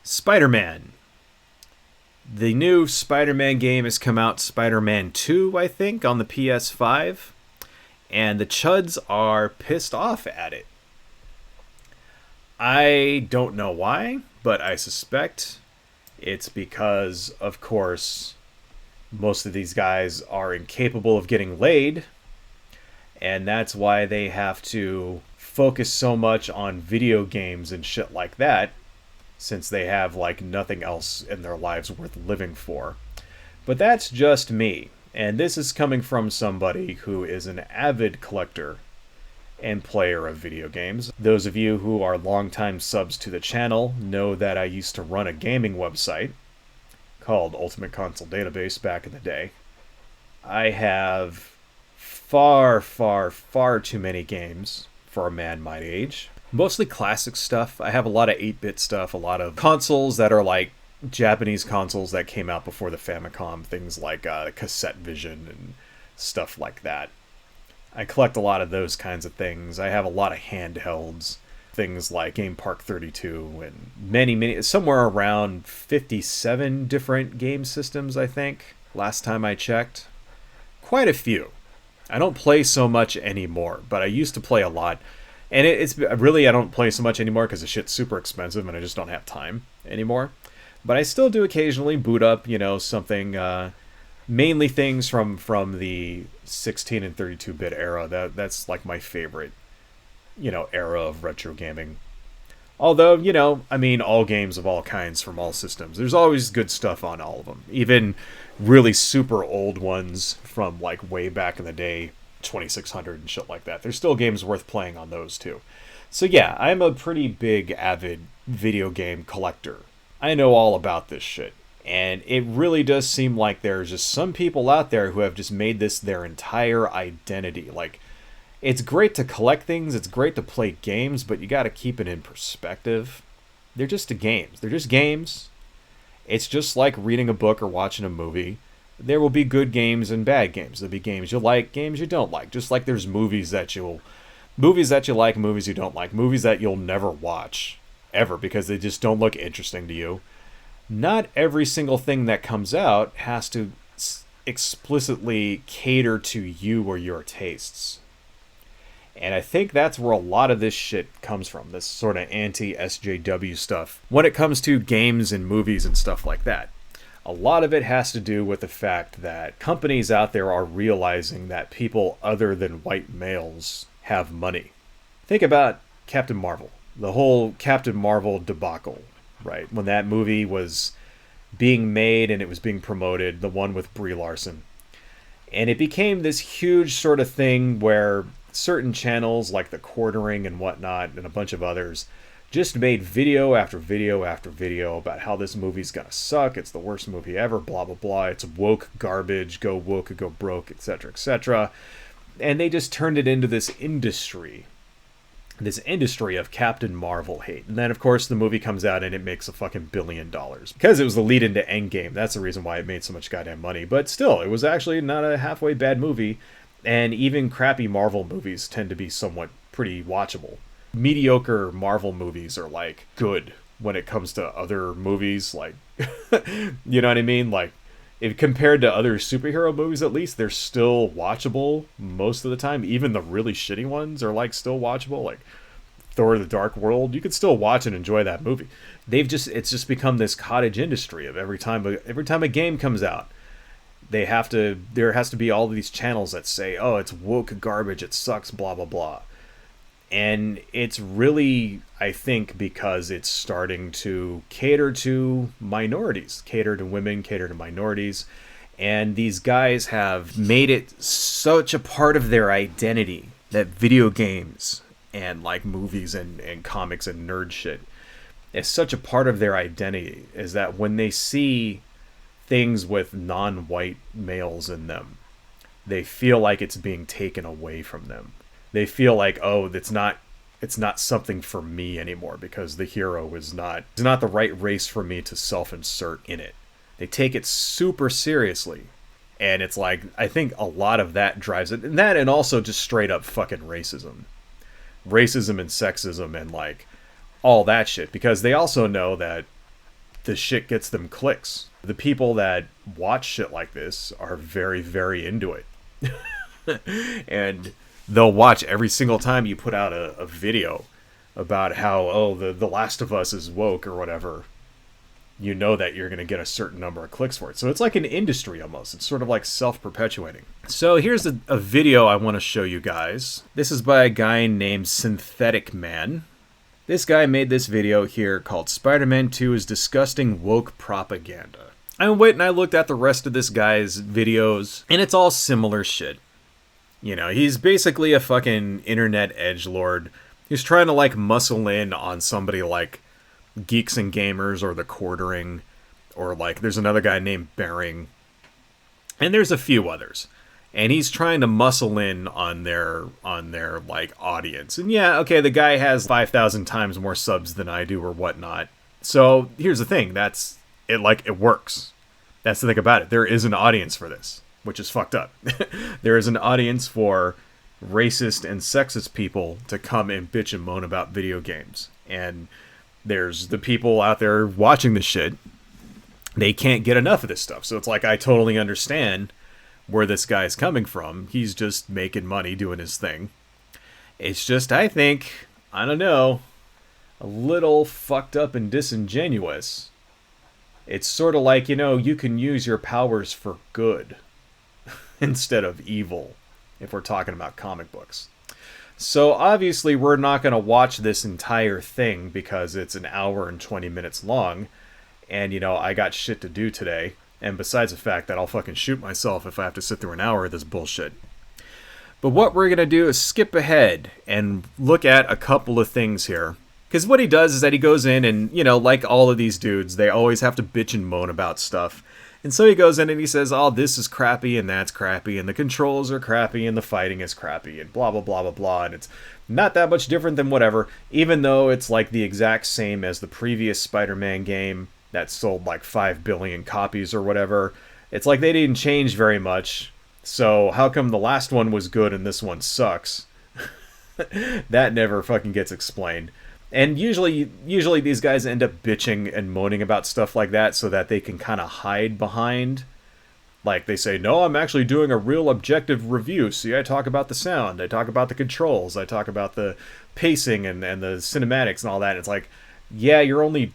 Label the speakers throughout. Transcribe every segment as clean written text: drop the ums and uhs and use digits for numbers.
Speaker 1: Spider-Man. The new Spider-Man game has come out, Spider-Man 2, I think, on the PS5. And the Chuds are pissed off at it. I don't know why, but I suspect it's because, of course, most of these guys are incapable of getting laid. And that's why they have to focus so much on video games and shit like that, since they have like nothing else in their lives worth living for. But that's just me, and this is coming from somebody who is an avid collector and player of video games. Those of you who are longtime subs to the channel know that I used to run a gaming website called Ultimate Console Database back in the day. I have far too many games for a man my age. Mostly classic stuff. I have a lot of 8-bit stuff, a lot of consoles that are like Japanese consoles that came out before the Famicom, things like Cassette Vision and stuff like that. I collect a lot of those kinds of things. I have a lot of handhelds, things like Game Park 32 and many, somewhere around 57 different game systems, I think, last time I checked. Quite a few. I don't play so much anymore, but I used to play a lot. And it's really, I don't play so much anymore because the shit's super expensive and I just don't have time anymore. But I still do occasionally boot up, something, mainly things from the 16 and 32-bit era. That's like my favorite, era of retro gaming. Although, all games of all kinds from all systems. There's always good stuff on all of them. Even really super old ones from like way back in the day, 2600 and shit like that. There's still games worth playing on those too. So yeah, I'm a pretty big avid video game collector. I know all about this shit. And it really does seem like there's just some people out there who have just made this their entire identity. Like, it's great to collect things, it's great to play games, but you gotta keep it in perspective. They're just games. They're just games. It's just like reading a book or watching a movie. There will be good games and bad games. There'll be games you like, games you don't like. Just like there's movies that you like, movies you don't like, movies that you'll never watch ever because they just don't look interesting to you. Not every single thing that comes out has to explicitly cater to you or your tastes. And I think that's where a lot of this shit comes from, this sort of anti-SJW stuff. When it comes to games and movies and stuff like that. A lot of it has to do with the fact that companies out there are realizing that people other than white males have money. Think about Captain Marvel, the whole Captain Marvel debacle, right? When that movie was being made and it was being promoted, the one with Brie Larson. And it became this huge sort of thing where certain channels like The Quartering and whatnot and a bunch of others just made video after video after video about how this movie's gonna suck, it's the worst movie ever, blah blah blah, it's woke garbage, go woke or go broke, etc., etc. And they just turned it into this industry of Captain Marvel hate. And then of course the movie comes out and it makes $1 billion because it was the lead into Endgame. That's the reason why it made so much goddamn money. But still, it was actually not a halfway bad movie, and even crappy Marvel movies tend to be somewhat pretty watchable. Mediocre Marvel movies are like good when it comes to other movies, like you know what I mean, like if compared to other superhero movies, at least they're still watchable most of the time. Even the really shitty ones are like still watchable, like Thor: The Dark World. You could still watch and enjoy that movie. It's just become this cottage industry of every time a game comes out, there has to be all of these channels that say, oh, it's woke garbage, it sucks, blah blah blah. And it's really, I think, because it's starting to cater to minorities, cater to women, cater to minorities. And these guys have made it such a part of their identity that video games and like movies and comics and nerd shit is such a part of their identity, is that when they see things with non-white males in them, they feel like it's being taken away from them. They feel like, oh, it's not something for me anymore because the hero is not the right race for me to self-insert in it. They take it super seriously. And it's like, I think a lot of that drives it. And that, and also just straight up fucking racism. Racism and sexism and like all that shit. Because they also know that the shit gets them clicks. The people that watch shit like this are very, very into it. And they'll watch every single time you put out a video about how, oh, the Last of Us is woke or whatever. You know that you're going to get a certain number of clicks for it. So it's like an industry almost. It's sort of like self-perpetuating. So here's a video I want to show you guys. This is by a guy named Synthetic Man. This guy made this video here called Spider-Man 2 is Disgusting Woke Propaganda. I went and I looked at the rest of this guy's videos, and it's all similar shit. You know, he's basically a fucking internet edgelord. He's trying to, like, muscle in on somebody like Geeks and Gamers or The Quartering, or, like, there's another guy named Bering. And there's a few others. And he's trying to muscle in on their like, audience. And yeah, okay, the guy has 5,000 times more subs than I do or whatnot. So, here's the thing. It works. That's the thing about it. There is an audience for this, which is fucked up. There is an audience for racist and sexist people to come and bitch and moan about video games. And there's the people out there watching this shit. They can't get enough of this stuff. So it's like, I totally understand where this guy's coming from. He's just making money doing his thing. It's just, I think, I don't know, a little fucked up and disingenuous. It's sort of like, you know, you can use your powers for good instead of evil, if we're talking about comic books. So obviously we're not going to watch this entire thing because it's an hour and 20 minutes long. And, you know, I got shit to do today. And besides the fact that I'll fucking shoot myself if I have to sit through an hour of this bullshit. But what we're going to do is skip ahead and look at a couple of things here. Because what he does is that he goes in and, you know, like all of these dudes, they always have to bitch and moan about stuff. And so he goes in and he says, oh, this is crappy and that's crappy and the controls are crappy and the fighting is crappy and blah, blah, blah, blah, blah. And it's not that much different than whatever, even though it's like the exact same as the previous Spider-Man game that sold like 5 billion copies or whatever. It's like they didn't change very much. So how come the last one was good and this one sucks? That never fucking gets explained. And usually these guys end up bitching and moaning about stuff like that so that they can kind of hide behind. Like, they say, no, I'm actually doing a real objective review. See, I talk about the sound, I talk about the controls, I talk about the pacing and the cinematics and all that. And it's like, yeah, you're only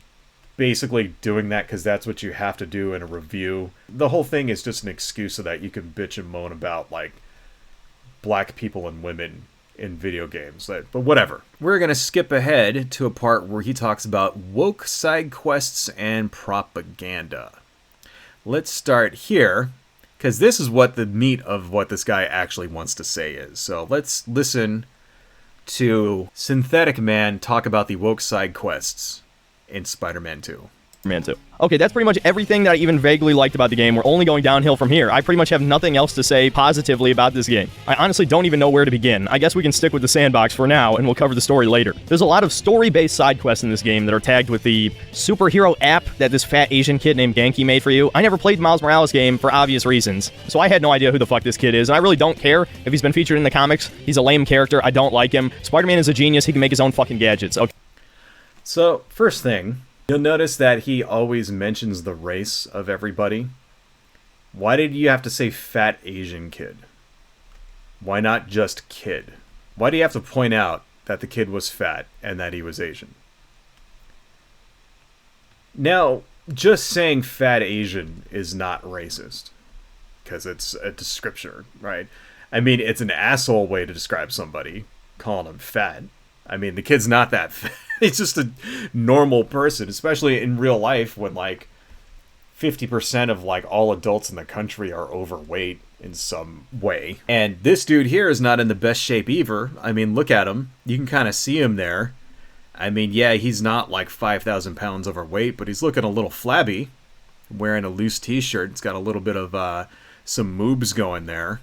Speaker 1: basically doing that because that's what you have to do in a review. The whole thing is just an excuse so that you can bitch and moan about, like, black people and women in video games. But whatever. We're going to skip ahead to a part where he talks about woke side quests and propaganda. Let's start here, because this is what the meat of what this guy actually wants to say is. So let's listen to Synthetic Man talk about the woke side quests in Spider-Man 2.
Speaker 2: Man 2. Okay, that's pretty much everything that I even vaguely liked about the game. We're only going downhill from here. I pretty much have nothing else to say positively about this game. I honestly don't even know where to begin. I guess we can stick with the sandbox for now, and we'll cover the story later. There's a lot of story-based side quests in this game that are tagged with the superhero app that this fat Asian kid named Genki made for you. I never played the Miles Morales game for obvious reasons, so I had no idea who the fuck this kid is, and I really don't care if he's been featured in the comics. He's a lame character. I don't like him. Spider-Man is a genius. He can make his own fucking gadgets. Okay.
Speaker 1: So, first thing, you'll notice that he always mentions the race of everybody. Why did you have to say fat Asian kid? Why not just kid? Why do you have to point out that the kid was fat and that he was Asian? Now, just saying fat Asian is not racist, because it's a descriptor, right? I mean, it's an asshole way to describe somebody, calling him fat. I mean, the kid's not that fat. He's just a normal person, especially in real life when, like, 50% of, like, all adults in the country are overweight in some way. And this dude here is not in the best shape either. I mean, look at him. You can kind of see him there. I mean, yeah, he's not, like, 5,000 pounds overweight, but he's looking a little flabby. Wearing a loose t-shirt. It's got a little bit of some moobs going there.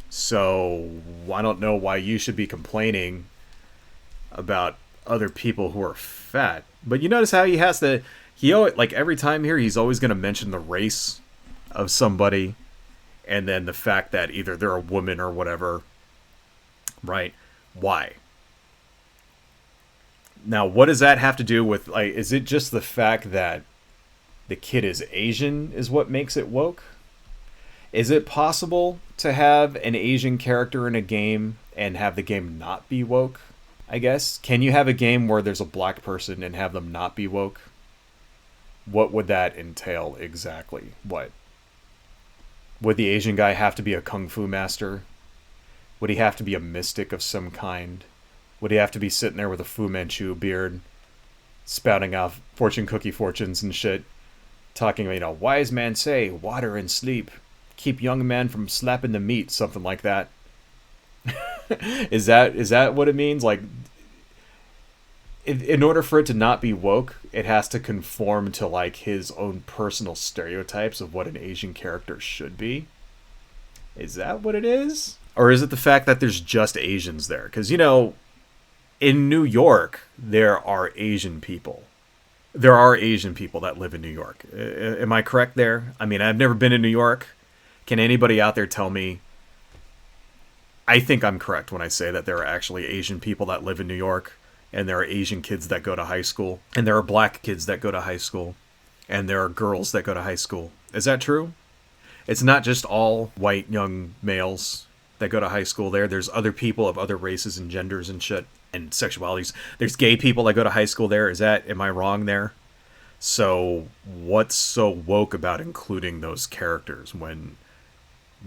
Speaker 1: So, I don't know why you should be complaining about other people who are fat. But you notice how he has to, he always, like, every time here he's always going to mention the race of somebody and then the fact that either they're a woman or whatever, right? Why? Now, what does that have to do with, like, is it just the fact that the kid is Asian is what makes it woke? Is it possible to have an Asian character in a game and have the game not be woke? I guess. Can you have a game where there's a black person and have them not be woke? What would that entail exactly? What? Would the Asian guy have to be a kung fu master? Would he have to be a mystic of some kind? Would he have to be sitting there with a Fu Manchu beard, spouting off fortune cookie fortunes and shit, talking about, wise man say, water and sleep, keep young men from slapping the meat, something like that. Is that what it means? Like, in order for it to not be woke, it has to conform to like his own personal stereotypes of what an Asian character should be. Is that what it is? Or is it the fact that there's just Asians there? Because, in New York, there are Asian people. There are Asian people that live in New York. Am I correct there? I mean, I've never been in New York. Can anybody out there tell me? I think I'm correct when I say that there are actually Asian people that live in New York, and there are Asian kids that go to high school, and there are black kids that go to high school, and there are girls that go to high school. Is that true? It's not just all white young males that go to high school there. There's other people of other races and genders and shit and sexualities. There's gay people that go to high school there. Am I wrong there? So what's so woke about including those characters when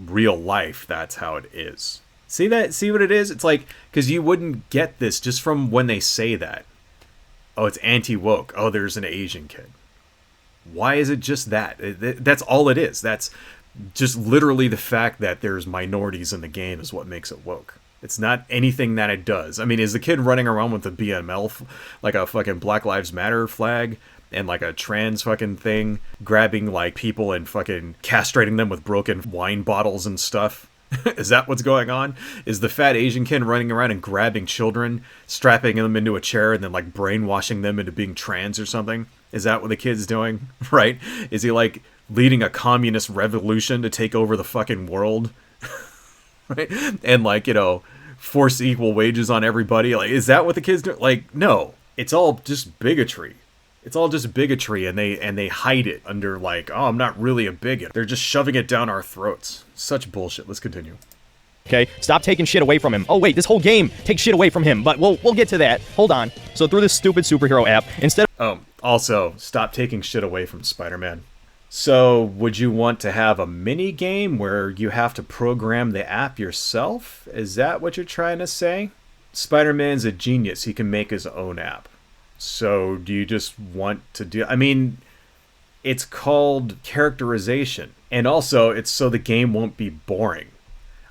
Speaker 1: real life, that's how it is? See what it is? It's like, because you wouldn't get this just from when they say that. Oh, it's anti-woke. Oh, there's an Asian kid. Why is it just that? That's all it is. That's just literally the fact that there's minorities in the game is what makes it woke. It's not anything that it does. I mean, is the kid running around with a BML, like a fucking Black Lives Matter flag, and like a trans fucking thing, grabbing like people and fucking castrating them with broken wine bottles and stuff? Is that what's going on? Is the fat Asian kid running around and grabbing children, strapping them into a chair, and then like brainwashing them into being trans or something? Is that what the kid's doing? Right? Is he like leading a communist revolution to take over the fucking world? Right? And like, force equal wages on everybody? Like, is that what the kid's doing? Like, no. It's all just bigotry. It's all just bigotry, and they hide it under like, oh, I'm not really a bigot. They're just shoving it down our throats. Such bullshit. Let's continue.
Speaker 2: Okay, stop taking shit away from him. Oh wait, this whole game takes shit away from him, but we'll get to that. Hold on. So through this stupid superhero app, instead of
Speaker 1: also, stop taking shit away from Spider-Man. So, would you want to have a mini game where you have to program the app yourself? Is that what you're trying to say? Spider-Man's a genius. He can make his own app. So, do you just want to do... I mean, it's called characterization. And also, it's so the game won't be boring.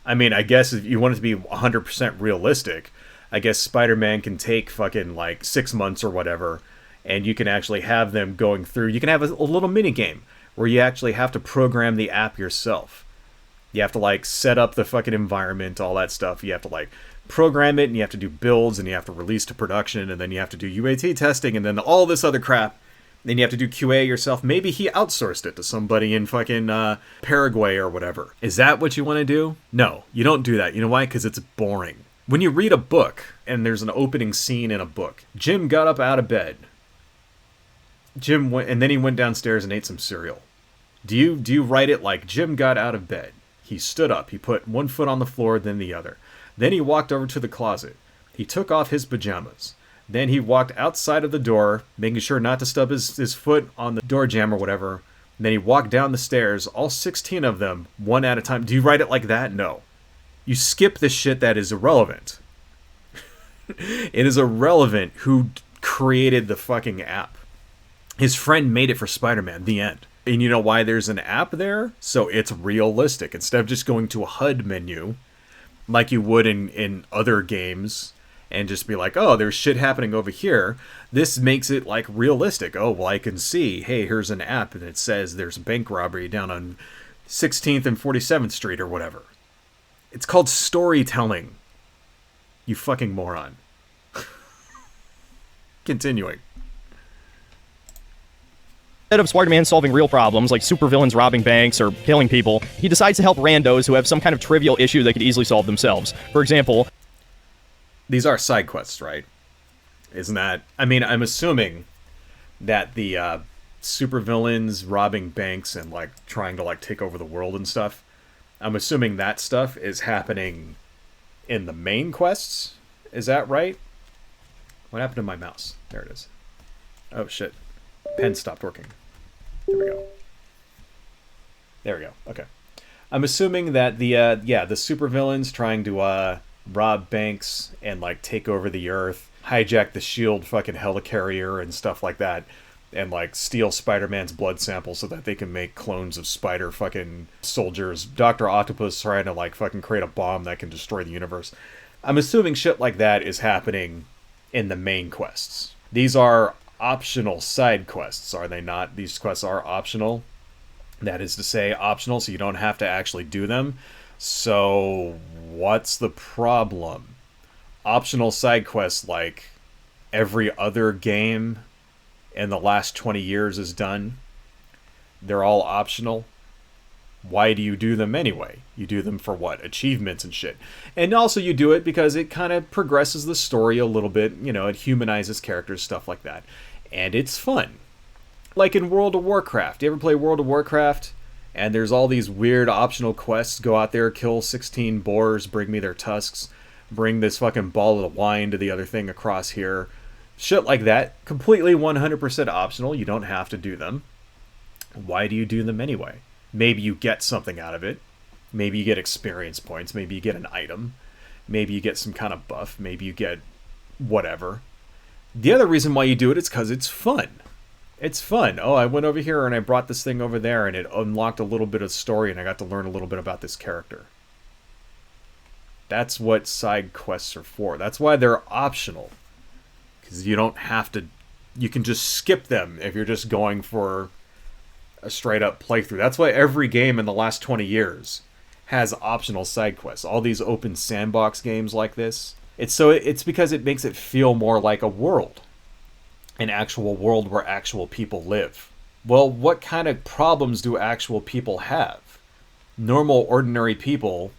Speaker 1: I mean, I guess if you want it to be 100% realistic, I guess Spider-Man can take fucking like 6 months or whatever, and you can actually have them going through... You can have a little mini game where you actually have to program the app yourself. You have to like set up the fucking environment, all that stuff. You have to like program it, and you have to do builds, and you have to release to production, and then you have to do UAT testing, and then all this other crap. Then you have to do QA yourself. Maybe he outsourced it to somebody in fucking Paraguay or whatever. Is that what you want to do? No, you don't do that. You know why? Because it's boring. When you read a book, and there's an opening scene in a book, Jim got up out of bed. Jim went, and then he went downstairs and ate some cereal. Do you write it like Jim got out of bed? He stood up. He put one foot on the floor, then the other. Then he walked over to the closet. He took off his pajamas. Then he walked outside of the door, making sure not to stub his foot on the door jamb or whatever. And then he walked down the stairs, all 16 of them, one at a time. Do you write it like that? No. You skip the shit that is irrelevant. It is irrelevant who created the fucking app. His friend made it for Spider-Man, the end. And you know why there's an app there? So it's realistic. Instead of just going to a HUD menu, like you would in other games, and just be like, oh, there's shit happening over here. This makes it like realistic. Oh, well, I can see, hey, here's an app, and it says there's a bank robbery down on 16th and 47th Street or whatever. It's called storytelling. You fucking moron. Continuing.
Speaker 2: Instead of Spider-Man solving real problems like supervillains robbing banks or killing people, he decides to help randos who have some kind of trivial issue they could easily solve themselves. For example...
Speaker 1: These are side quests, right? Isn't that... I mean, I'm assuming that the supervillains robbing banks and like trying to like take over the world and stuff. I'm assuming that stuff is happening in the main quests. Is that right? What happened to my mouse? There it is. Oh shit. Pen stopped working. There we go. There we go. Okay. I'm assuming that the supervillains trying to rob banks and like take over the earth, hijack the S.H.U.D fucking helicarrier and stuff like that, and like steal Spider-Man's blood sample so that they can make clones of Spider fucking soldiers. Dr. Octopus trying to like fucking create a bomb that can destroy the universe. I'm assuming shit like that is happening in the main quests. These are optional side quests, are they not? These quests are optional. That is to say, optional, so you don't have to actually do them. So, what's the problem? Optional side quests like every other game in the last 20 years has done. They're all optional. Why do you do them anyway? You do them for what? Achievements and shit. And also you do it because it kind of progresses the story a little bit. You know, it humanizes characters, stuff like that. And it's fun. Like in World of Warcraft. You ever play World of Warcraft? And there's all these weird optional quests. Go out there, kill 16 boars, bring me their tusks. Bring this fucking ball of wine to the other thing across here. Shit like that. Completely 100% optional. You don't have to do them. Why do you do them anyway? Maybe you get something out of it. Maybe you get experience points. Maybe you get an item. Maybe you get some kind of buff. Maybe you get whatever. The other reason why you do it is because it's fun. It's fun. Oh, I went over here and I brought this thing over there and it unlocked a little bit of story and I got to learn a little bit about this character. That's what side quests are for. That's why they're optional. Because you don't have to... You can just skip them if you're just going for a straight-up playthrough. That's why every game in the last 20 years has optional side quests. All these open sandbox games like this. It's because it makes it feel more like a world. An actual world where actual people live. Well, what kind of problems do actual people have? Normal, ordinary people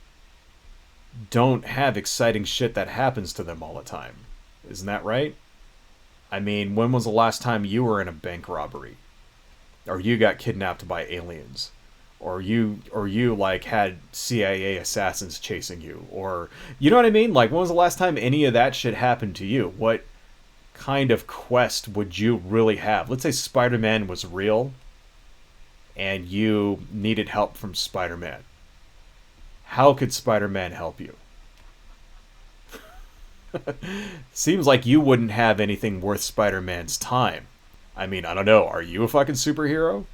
Speaker 1: don't have exciting shit that happens to them all the time. Isn't that right? I mean, when was the last time you were in a bank robbery? Or you got kidnapped by aliens? Or you like had CIA assassins chasing you? Or, you know what I mean? Like, when was the last time any of that shit happened to you? What kind of quest would you really have? Let's say Spider-Man was real and you needed help from Spider-Man. How could Spider-Man help you? Seems like you wouldn't have anything worth Spider-Man's time. I mean, I don't know. Are you a fucking superhero?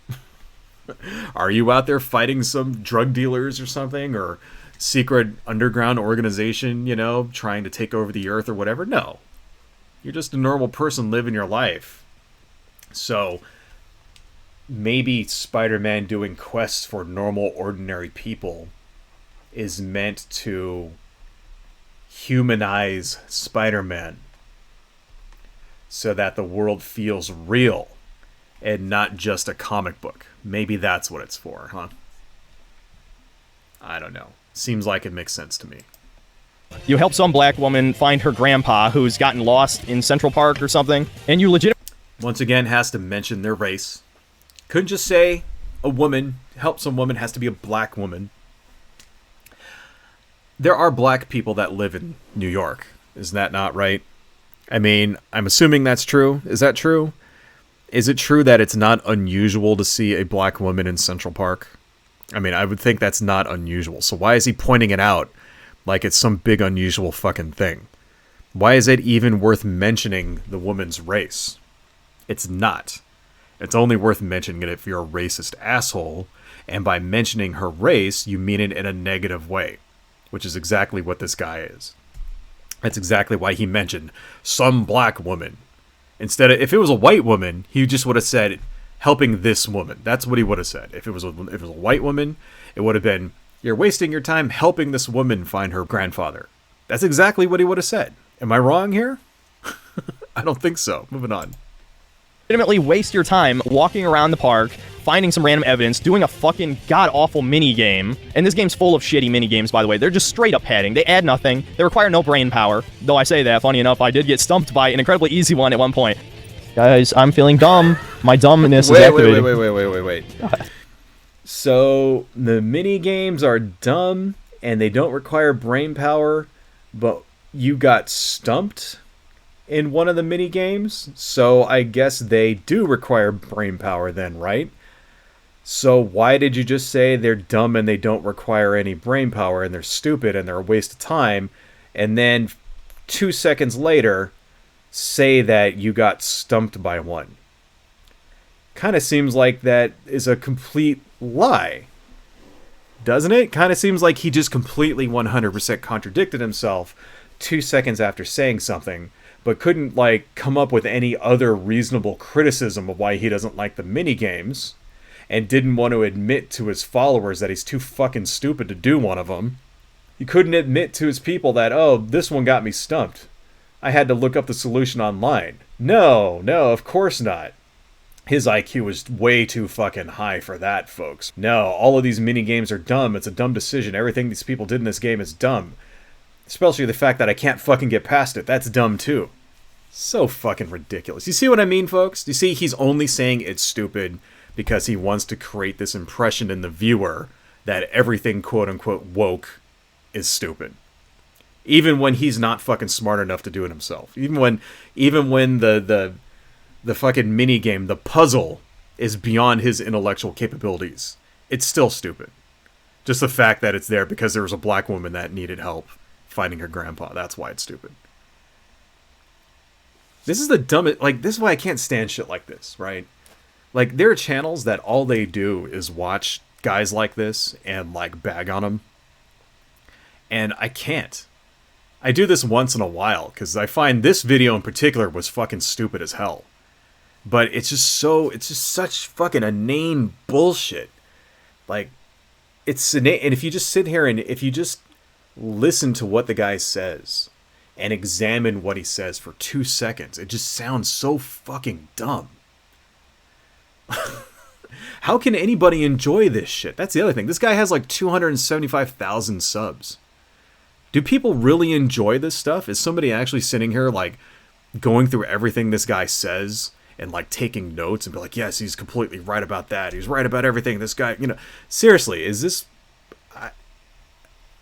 Speaker 1: Are you out there fighting some drug dealers or something? Or secret underground organization, you know, trying to take over the earth or whatever? No. You're just a normal person living your life. So, maybe Spider-Man doing quests for normal, ordinary people is meant to humanize Spider-Man so that the world feels real and not just a comic book. Maybe that's what it's for, huh? I don't know. Seems like it makes sense to me.
Speaker 2: You help some black woman find her grandpa who's gotten lost in Central Park or something, and you
Speaker 1: once again has to mention their race. Couldn't just say a woman, help some woman, has to be a black woman. There are black people that live in New York. Isn't that not right? I mean, I'm assuming that's true. Is that true? Is it true that it's not unusual to see a black woman in Central Park? I mean, I would think that's not unusual. So why is he pointing it out like it's some big unusual fucking thing? Why is it even worth mentioning the woman's race? It's not. It's only worth mentioning it if you're a racist asshole, and by mentioning her race, you mean it in a negative way, which is exactly what this guy is. That's exactly why he mentioned some black woman. Instead of, if it was a white woman, he just would have said, helping this woman. That's what he would have said. If it was a white woman, it would have been, you're wasting your time helping this woman find her grandfather. That's exactly what he would have said. Am I wrong here? I don't think so. Moving on.
Speaker 2: legitimately waste your time walking around the park, finding some random evidence, doing a fucking god-awful mini-game. And this game's full of shitty mini-games, by the way. They're just straight-up padding. They add nothing. They require no brain power. Though I say that, funny enough, I did get stumped by an incredibly easy one at one point. Guys, I'm feeling dumb. My dumbness is
Speaker 1: Wait,
Speaker 2: activating.
Speaker 1: wait. So the mini games are dumb and they don't require brain power, but you got stumped in one of the mini games, so I guess they do require brain power then, right? So why did you just say they're dumb and they don't require any brain power and they're stupid and they're a waste of time, and then 2 seconds later say that you got stumped by one? Kind of seems like that is a complete lie, doesn't it? Kind of seems like he just completely 100% contradicted himself 2 seconds after saying something, but couldn't like come up with any other reasonable criticism of why he doesn't like the mini games, and didn't want to admit to his followers that he's too fucking stupid to do one of them. He couldn't admit to his people that, oh, this one got me stumped. I had to look up the solution online. No, of course not. His IQ was way too fucking high for that, folks. No, all of these mini games are dumb. It's a dumb decision. Everything these people did in this game is dumb. Especially the fact that I can't fucking get past it. That's dumb too. So fucking ridiculous. You see what I mean, folks? You see, he's only saying it's stupid because he wants to create this impression in the viewer that everything quote-unquote woke is stupid. Even when he's not fucking smart enough to do it himself. Even when the fucking mini game, the puzzle, is beyond his intellectual capabilities, it's still stupid. Just the fact that it's there because there was a black woman that needed help finding her grandpa. That's why it's stupid. This is the dumbest... Like, this is why I can't stand shit like this, right? Like, there are channels that all they do is watch guys like this and, like, bag on them. And I can't. I do this once in a while, because I find this video in particular was fucking stupid as hell. But it's just such fucking inane bullshit. Like, it's inane. And if you just sit here and if you just listen to what the guy says and examine what he says for 2 seconds, it just sounds so fucking dumb. How can anybody enjoy this shit? That's the other thing. This guy has like 275,000 subs. Do people really enjoy this stuff? Is somebody actually sitting here like going through everything this guy says and like taking notes and be like, yes, he's completely right about that. He's right about everything. This guy, seriously, is this...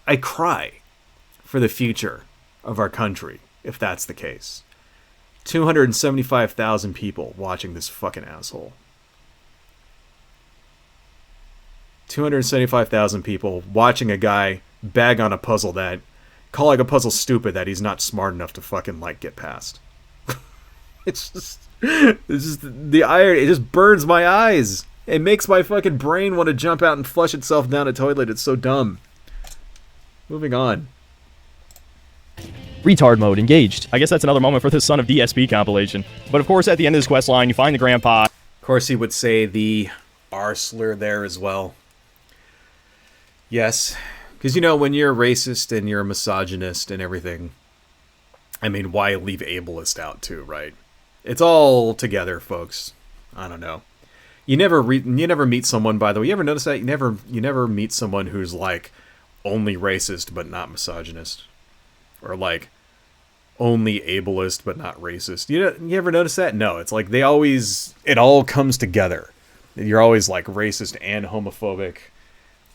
Speaker 1: I cry for the future of our country if that's the case. 275,000 people watching this fucking asshole. 275,000 people watching a guy bag on a puzzle that, calling a puzzle stupid that he's not smart enough to fucking like get past. It's just the irony. It just burns my eyes. It makes my fucking brain want to jump out and flush itself down a toilet. It's so dumb. Moving on.
Speaker 2: Retard mode engaged. I guess that's another moment for the Son of DSP compilation. But of course, at the end of this quest line, you find the grandpa.
Speaker 1: Of course, he would say the R slur there as well. Yes, because when you're a racist and you're a misogynist and everything, I mean, why leave ableist out too, right? It's all together, folks. I don't know. You never meet someone, by the way. You ever notice that? You never meet someone who's like only racist but not misogynist, or like only ableist but not racist. You ever notice that? No, it's like it all comes together. You're always like racist and homophobic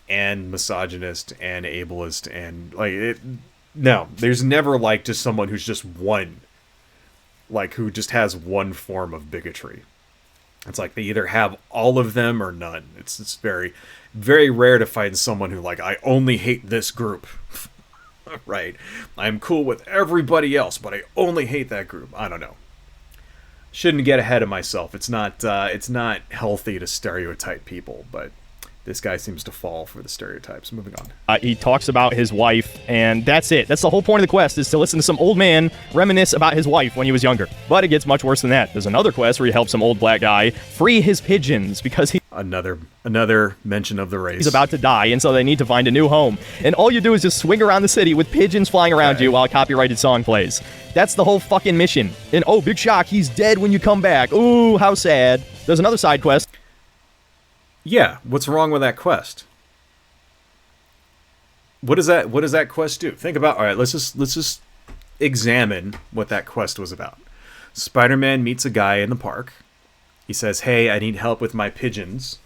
Speaker 1: and misogynist and ableist and like it. No, there's never like just someone who's just one, like who just has one form of bigotry. It's like they either have all of them or none. It's very, very rare to find someone who like, I only hate this group. Right? I'm cool with everybody else, but I only hate that group. I don't know. Shouldn't get ahead of myself. It's not healthy to stereotype people, but this guy seems to fall for the stereotypes. Moving on.
Speaker 2: He talks about his wife, and that's it. That's the whole point of the quest, is to listen to some old man reminisce about his wife when he was younger. But it gets much worse than that. There's another quest where you help some old black guy free his pigeons because he...
Speaker 1: Another mention of the race.
Speaker 2: He's about to die, and so they need to find a new home. And all you do is just swing around the city with pigeons flying around you while a copyrighted song plays. That's the whole fucking mission. And oh, big shock, he's dead when you come back. Ooh, how sad. There's another side quest.
Speaker 1: Yeah, what's wrong with that quest? What does that quest do? Think about, all right, let's just examine what that quest was about. Spider-Man meets a guy in the park. He says, hey, I need help with my pigeons.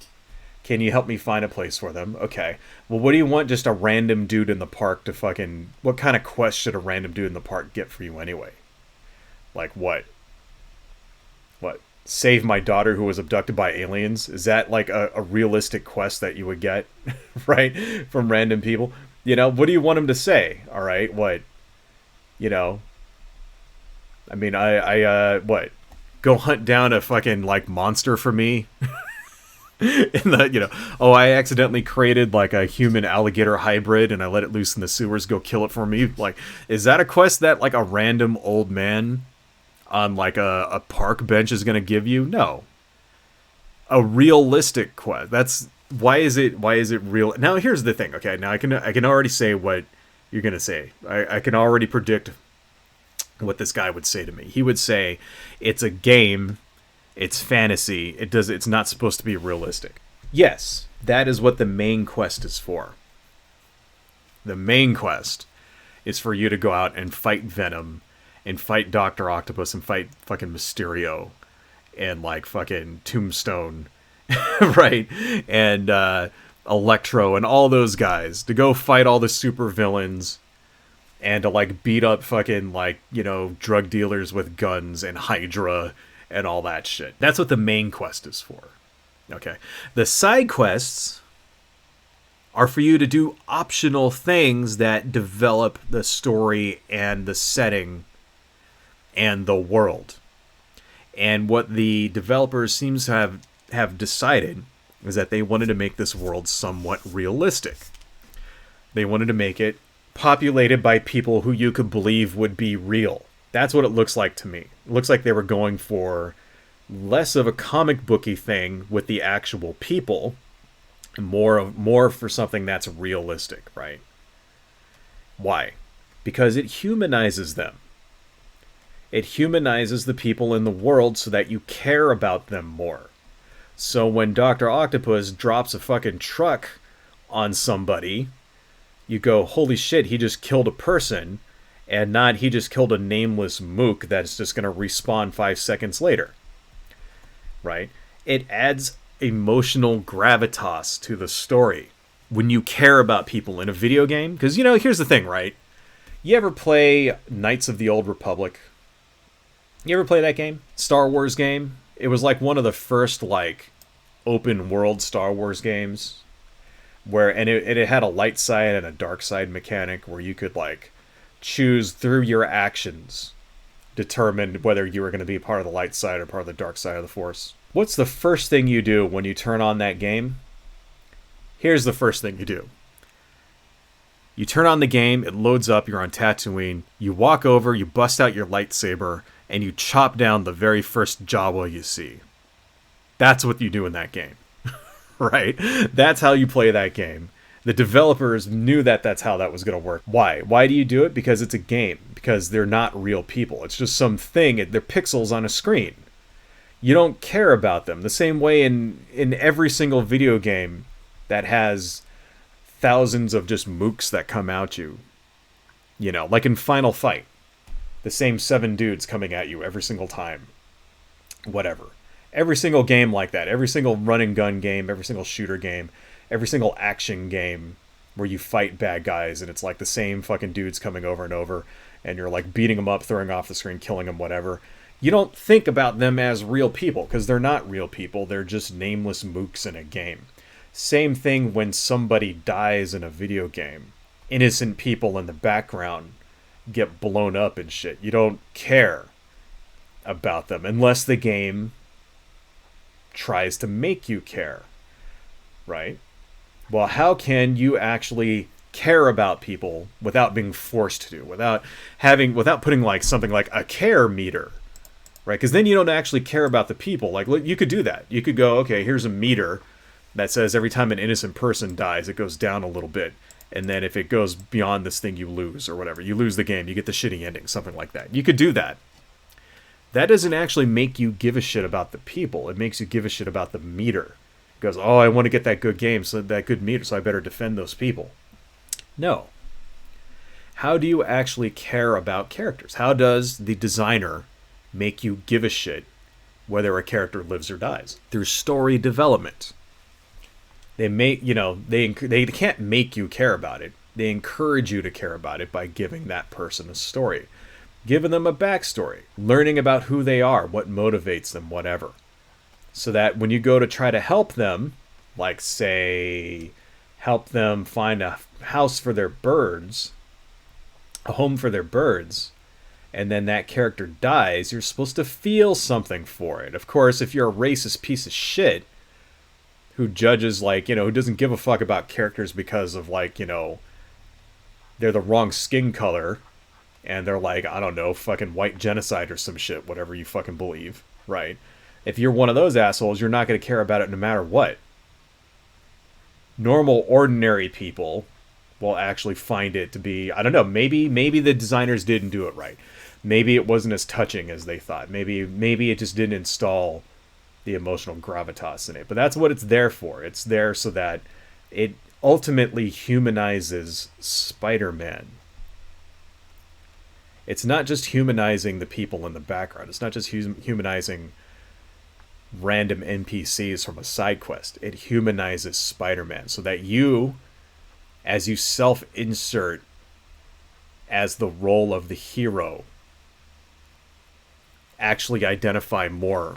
Speaker 1: Can you help me find a place for them? Okay. Well, what do you want just a random dude in the park to fucking... What kind of quest should a random dude in the park get for you anyway? Like what? What? Save my daughter who was abducted by aliens? Is that like a realistic quest that you would get, right? From random people? You know, what do you want him to say? All right, what? You know? I mean, what? Go hunt down a fucking, like, monster for me? In the, you know, oh, I accidentally created like a human alligator hybrid and I let it loose in the sewers, go kill it for me. Like, is that a quest that like a random old man on like a park bench is going to give you? No. A realistic quest. That's why is it real? Now here's the thing. Okay, now I can already say what you're going to say. I can already predict what this guy would say to me. He would say it's a game. It's fantasy. It's not supposed to be realistic. Yes, that is what the main quest is for. The main quest is for you to go out and fight Venom and fight Dr. Octopus and fight fucking Mysterio and like fucking Tombstone, right? And Electro and all those guys to go fight all the super villains and to like beat up fucking like, you know, drug dealers with guns and Hydra and all that shit. That's what the main quest is for. Okay. The side quests are for you to do optional things that develop the story and the setting and the world. And what the developers seems to have decided is that they wanted to make this world somewhat realistic. They wanted to make it populated by people who you could believe would be real. That's what it looks like to me. It looks like they were going for less of a comic booky thing with the actual people, more for something that's realistic, right? Why? Because it humanizes them. It humanizes the people in the world so that you care about them more. So when Dr. Octopus drops a fucking truck on somebody, you go, holy shit, he just killed a person. And not he just killed a nameless mook that's just going to respawn 5 seconds later. Right? It adds emotional gravitas to the story when you care about people in a video game. Because, you know, here's the thing, right? You ever play Knights of the Old Republic? You ever play that game? Star Wars game? It was like one of the first, like, open world Star Wars games. And it had a light side and a dark side mechanic where you could, like, choose through your actions determine whether you were going to be part of the light side or part of the dark side of the force. What's the first thing you do when you turn on that game? Here's the first thing you do. You turn on the game, it loads up, you're on Tatooine, you walk over, you bust out your lightsaber, and you chop down the very first Jawa you see. That's what you do in that game. Right? That's how you play that game. The developers knew that that's how that was going to work. Why? Why do you do it? Because it's a game. Because they're not real people. It's just some thing. They're pixels on a screen. You don't care about them. The same way in every single video game that has thousands of just mooks that come at you. You know, like in Final Fight. The same 7 dudes coming at you every single time. Whatever. Every single game like that. Every single run and gun game. Every single shooter game. Every single action game where you fight bad guys and it's like the same fucking dudes coming over and over and you're like beating them up, throwing off the screen, killing them, whatever. You don't think about them as real people because they're not real people. They're just nameless mooks in a game. Same thing when somebody dies in a video game. Innocent people in the background get blown up and shit. You don't care about them unless the game tries to make you care. Right? Well, how can you actually care about people without being forced to, without putting like something like a care meter, right? Because then you don't actually care about the people. Like, you could do that. You could go, okay, here's a meter that says every time an innocent person dies, it goes down a little bit. And then if it goes beyond this thing, you lose or whatever. You lose the game, you get the shitty ending, something like that. You could do that. That doesn't actually make you give a shit about the people. It makes you give a shit about the meter. Goes, oh, I want to get that good game, so that good meter, so I better defend those people. No. How do you actually care about characters? How does the designer make you give a shit whether a character lives or dies. Through story development. They make, they can't make you care about it. They encourage you to care about it by giving that person a story, giving them a backstory, learning about who they are, what motivates them, whatever. So that when you go to try to help them, like say, help them find a house for their birds, a home for their birds, and then that character dies, you're supposed to feel something for it. Of course, if you're a racist piece of shit who judges, like, who doesn't give a fuck about characters because of, like, they're the wrong skin color, and they're like, I don't know, fucking white genocide or some shit, whatever you fucking believe, right? If you're one of those assholes, you're not going to care about it no matter what. Normal, ordinary people will actually find it to be, I don't know, maybe the designers didn't do it right. Maybe it wasn't as touching as they thought. Maybe it just didn't install the emotional gravitas in it. But that's what it's there for. It's there so that it ultimately humanizes Spider-Man. It's not just humanizing the people in the background. It's not just humanizing random NPCs from a side quest. It humanizes Spider-Man so that you, as you self-insert as the role of the hero, actually identify more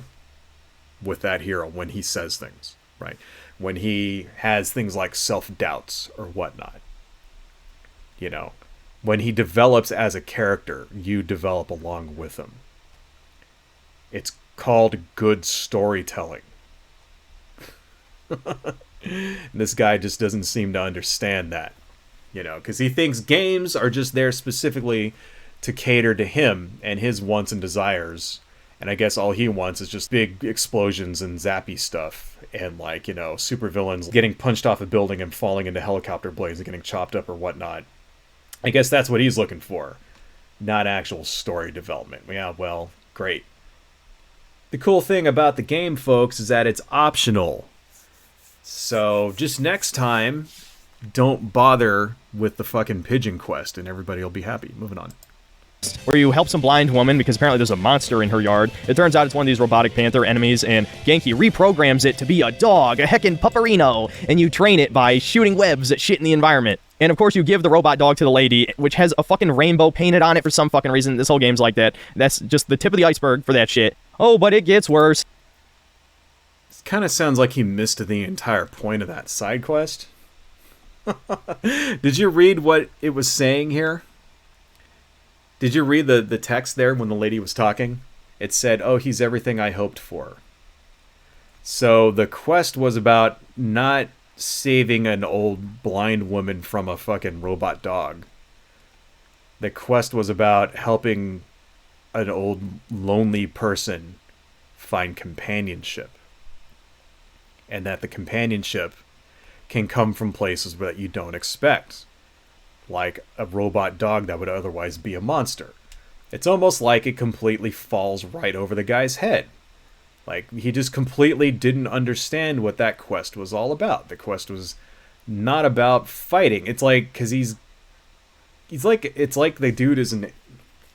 Speaker 1: with that hero when he says things, right? When he has things like self-doubts or whatnot. When he develops as a character, you develop along with him. It's called good storytelling. This guy just doesn't seem to understand that, because he thinks games are just there specifically to cater to him and his wants and desires. And I guess all he wants is just big explosions and zappy stuff and, like, supervillains getting punched off a building and falling into helicopter blades and getting chopped up or whatnot. I guess that's what he's looking for, not actual story development. Yeah, well, great. The cool thing about the game, folks, is that it's optional. So just next time, don't bother with the fucking pigeon quest and everybody will be happy. Moving on.
Speaker 2: Where you help some blind woman because apparently there's a monster in her yard. It turns out it's one of these robotic panther enemies, and Genki reprograms it to be a dog, a heckin' pupperino, and you train it by shooting webs at shit in the environment. And of course you give the robot dog to the lady, which has a fucking rainbow painted on it for some fucking reason. This whole game's like that. That's just the tip of the iceberg for that shit. Oh, but it gets worse.
Speaker 1: This kind of sounds like he missed the entire point of that side quest. Did you read what it was saying here? Did you read the text there when the lady was talking? It said, oh, he's everything I hoped for. So the quest was about not saving an old blind woman from a fucking robot dog. The quest was about helping an old lonely person find companionship. And that the companionship can come from places that you don't expect. Like a robot dog that would otherwise be a monster. It's almost like it completely falls right over the guy's head. Like, he just completely didn't understand what that quest was all about. The quest was not about fighting. It's like, because it's like the dude is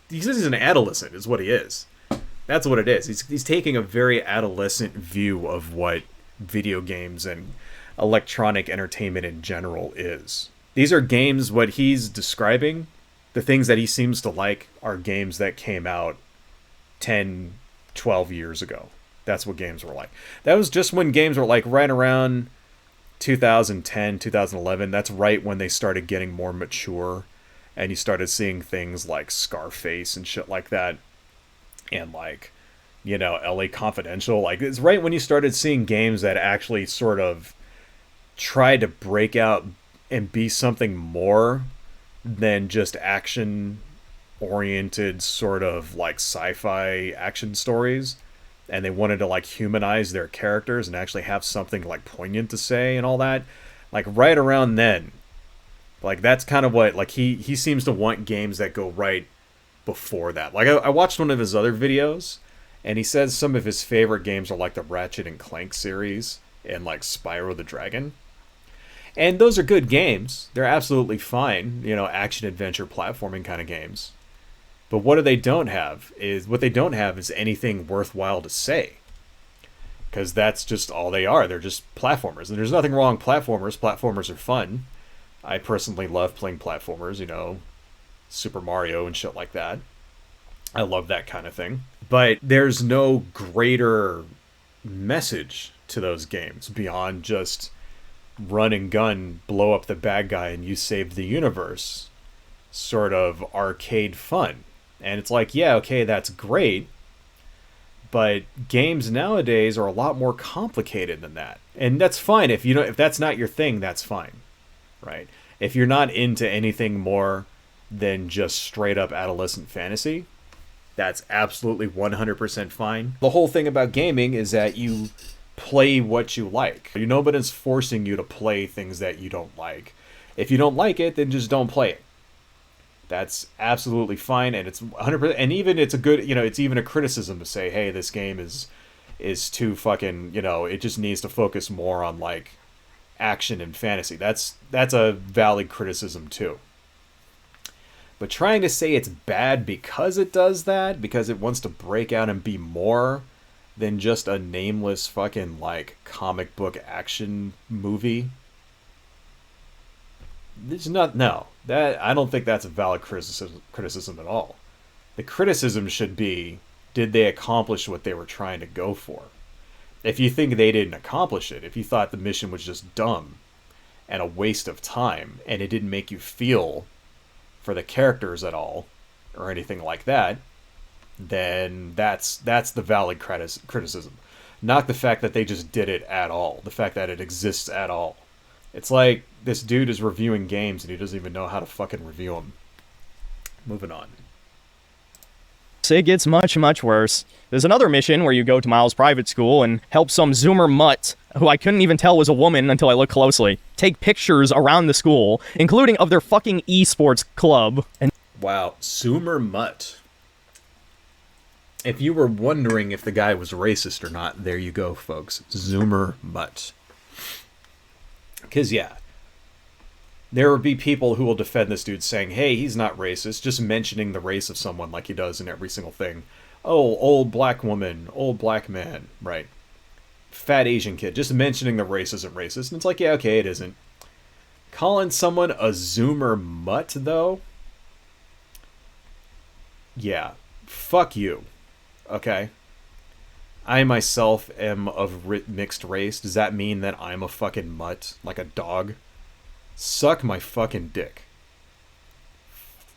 Speaker 1: he's an adolescent is what he is. That's what it is. He's taking a very adolescent view of what video games and electronic entertainment in general is. These are games, what he's describing, the things that he seems to like are games that came out 10, 12 years ago. That's what games were like. That was just when games were like right around 2010, 2011. That's right when they started getting more mature and you started seeing things like Scarface and shit like that. And like, LA Confidential. Like, it's right when you started seeing games that actually sort of tried to break out and be something more than just action-oriented sort of like sci-fi action stories. And they wanted to like humanize their characters and actually have something like poignant to say and all that. Like right around then. Like that's kind of what, like he seems to want games that go right before that. Like I watched one of his other videos and he says some of his favorite games are like the Ratchet and Clank series and like Spyro the Dragon. And those are good games. They're absolutely fine, action, adventure, platforming kind of games. But what they don't have is anything worthwhile to say. Because that's just all they are. They're just platformers. And there's nothing wrong with platformers. Platformers are fun. I personally love playing platformers, you know, Super Mario and shit like that. I love that kind of thing. But there's no greater message to those games beyond just run and gun, blow up the bad guy, and you saved the universe sort of arcade fun. And it's like, yeah, okay, that's great. But games nowadays are a lot more complicated than that. And that's fine. If that's not your thing, that's fine. Right? If you're not into anything more than just straight up adolescent fantasy, that's absolutely 100% fine. The whole thing about gaming is that you play what you like. Nobody's forcing you to play things that you don't like. If you don't like it, then just don't play it. That's absolutely fine, and it's 100%. And even it's a good, you know, it's even a criticism to say, hey, this game is too fucking, you know, it just needs to focus more on like action and fantasy. That's a valid criticism too. But trying to say it's bad because it does that, because it wants to break out and be more than just a nameless fucking like comic book action movie. There's not, no, that I don't think that's a valid criticism at all. The criticism should be, did they accomplish what they were trying to go for? If you think they didn't accomplish it, if you thought the mission was just dumb and a waste of time and it didn't make you feel for the characters at all or anything like that, then that's the valid criticism. Not the fact that they just did it at all. The fact that it exists at all. It's like this dude is reviewing games and he doesn't even know how to fucking review them. Moving on.
Speaker 2: It gets much, much worse. There's another mission where you go to Miles' private school and help some Zoomer mutt, who I couldn't even tell was a woman until I looked closely, take pictures around the school, including of their fucking esports club. And
Speaker 1: wow, Zoomer mutt. If you were wondering if the guy was racist or not, there you go, folks. Zoomer mutt. Because, yeah, there would be people who will defend this dude saying, hey, he's not racist, just mentioning the race of someone like he does in every single thing. Oh, old black woman, old black man, right? Fat Asian kid, just mentioning the race isn't racist. And it's like, yeah, okay, it isn't. Calling someone a Zoomer mutt, though? Yeah, fuck you, okay? I myself am of mixed race. Does that mean that I'm a fucking mutt? Like a dog? Suck my fucking dick.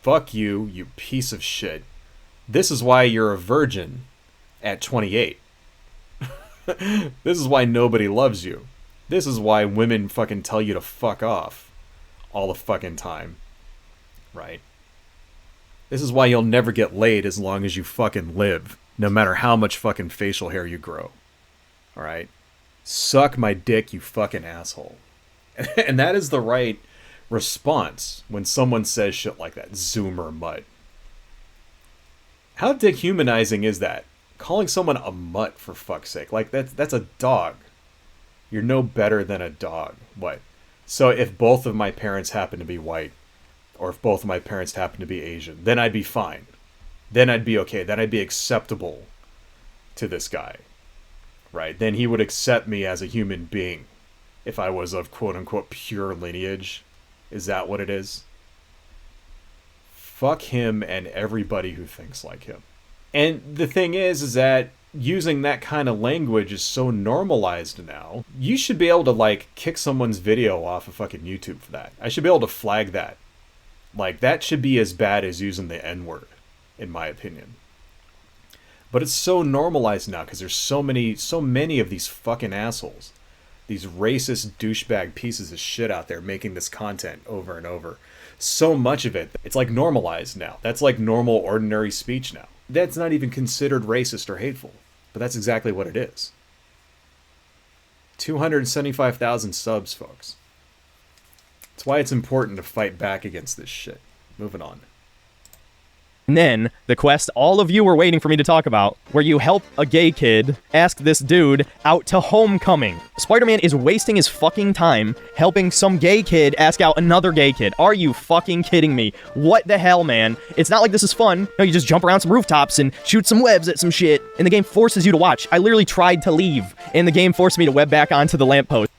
Speaker 1: Fuck you, you piece of shit. This is why you're a virgin at 28. This is why nobody loves you. This is why women fucking tell you to fuck off all the fucking time. Right? This is why you'll never get laid as long as you fucking live. No matter how much fucking facial hair you grow. Alright? Suck my dick, you fucking asshole. And that is the right response when someone says shit like that. Zoomer mutt. How dehumanizing is that? Calling someone a mutt, for fuck's sake. Like, that's a dog. You're no better than a dog. What? So if both of my parents happen to be white, or if both of my parents happen to be Asian, then I'd be fine. Then I'd be okay. Then I'd be acceptable to this guy. Right? Then he would accept me as a human being if I was of quote-unquote pure lineage. Is that what it is? Fuck him and everybody who thinks like him. And the thing is that using that kind of language is so normalized now. You should be able to, like, kick someone's video off of fucking YouTube for that. I should be able to flag that. Like, that should be as bad as using the N-word, in my opinion. But it's so normalized now because there's so many of these fucking assholes. These racist douchebag pieces of shit out there making this content over and over. So much of it, it's like normalized now. That's like normal, ordinary speech now. That's not even considered racist or hateful. But that's exactly what it is. 275,000 subs, folks. That's why it's important to fight back against this shit. Moving on.
Speaker 2: And then, the quest all of you were waiting for me to talk about, where you help a gay kid ask this dude out to homecoming. Spider-Man is wasting his fucking time helping some gay kid ask out another gay kid. Are you fucking kidding me? What the hell, man? It's not like this is fun. No, you just jump around some rooftops and shoot some webs at some shit, and the game forces you to watch. I literally tried to leave, and the game forced me to web back onto the lamppost.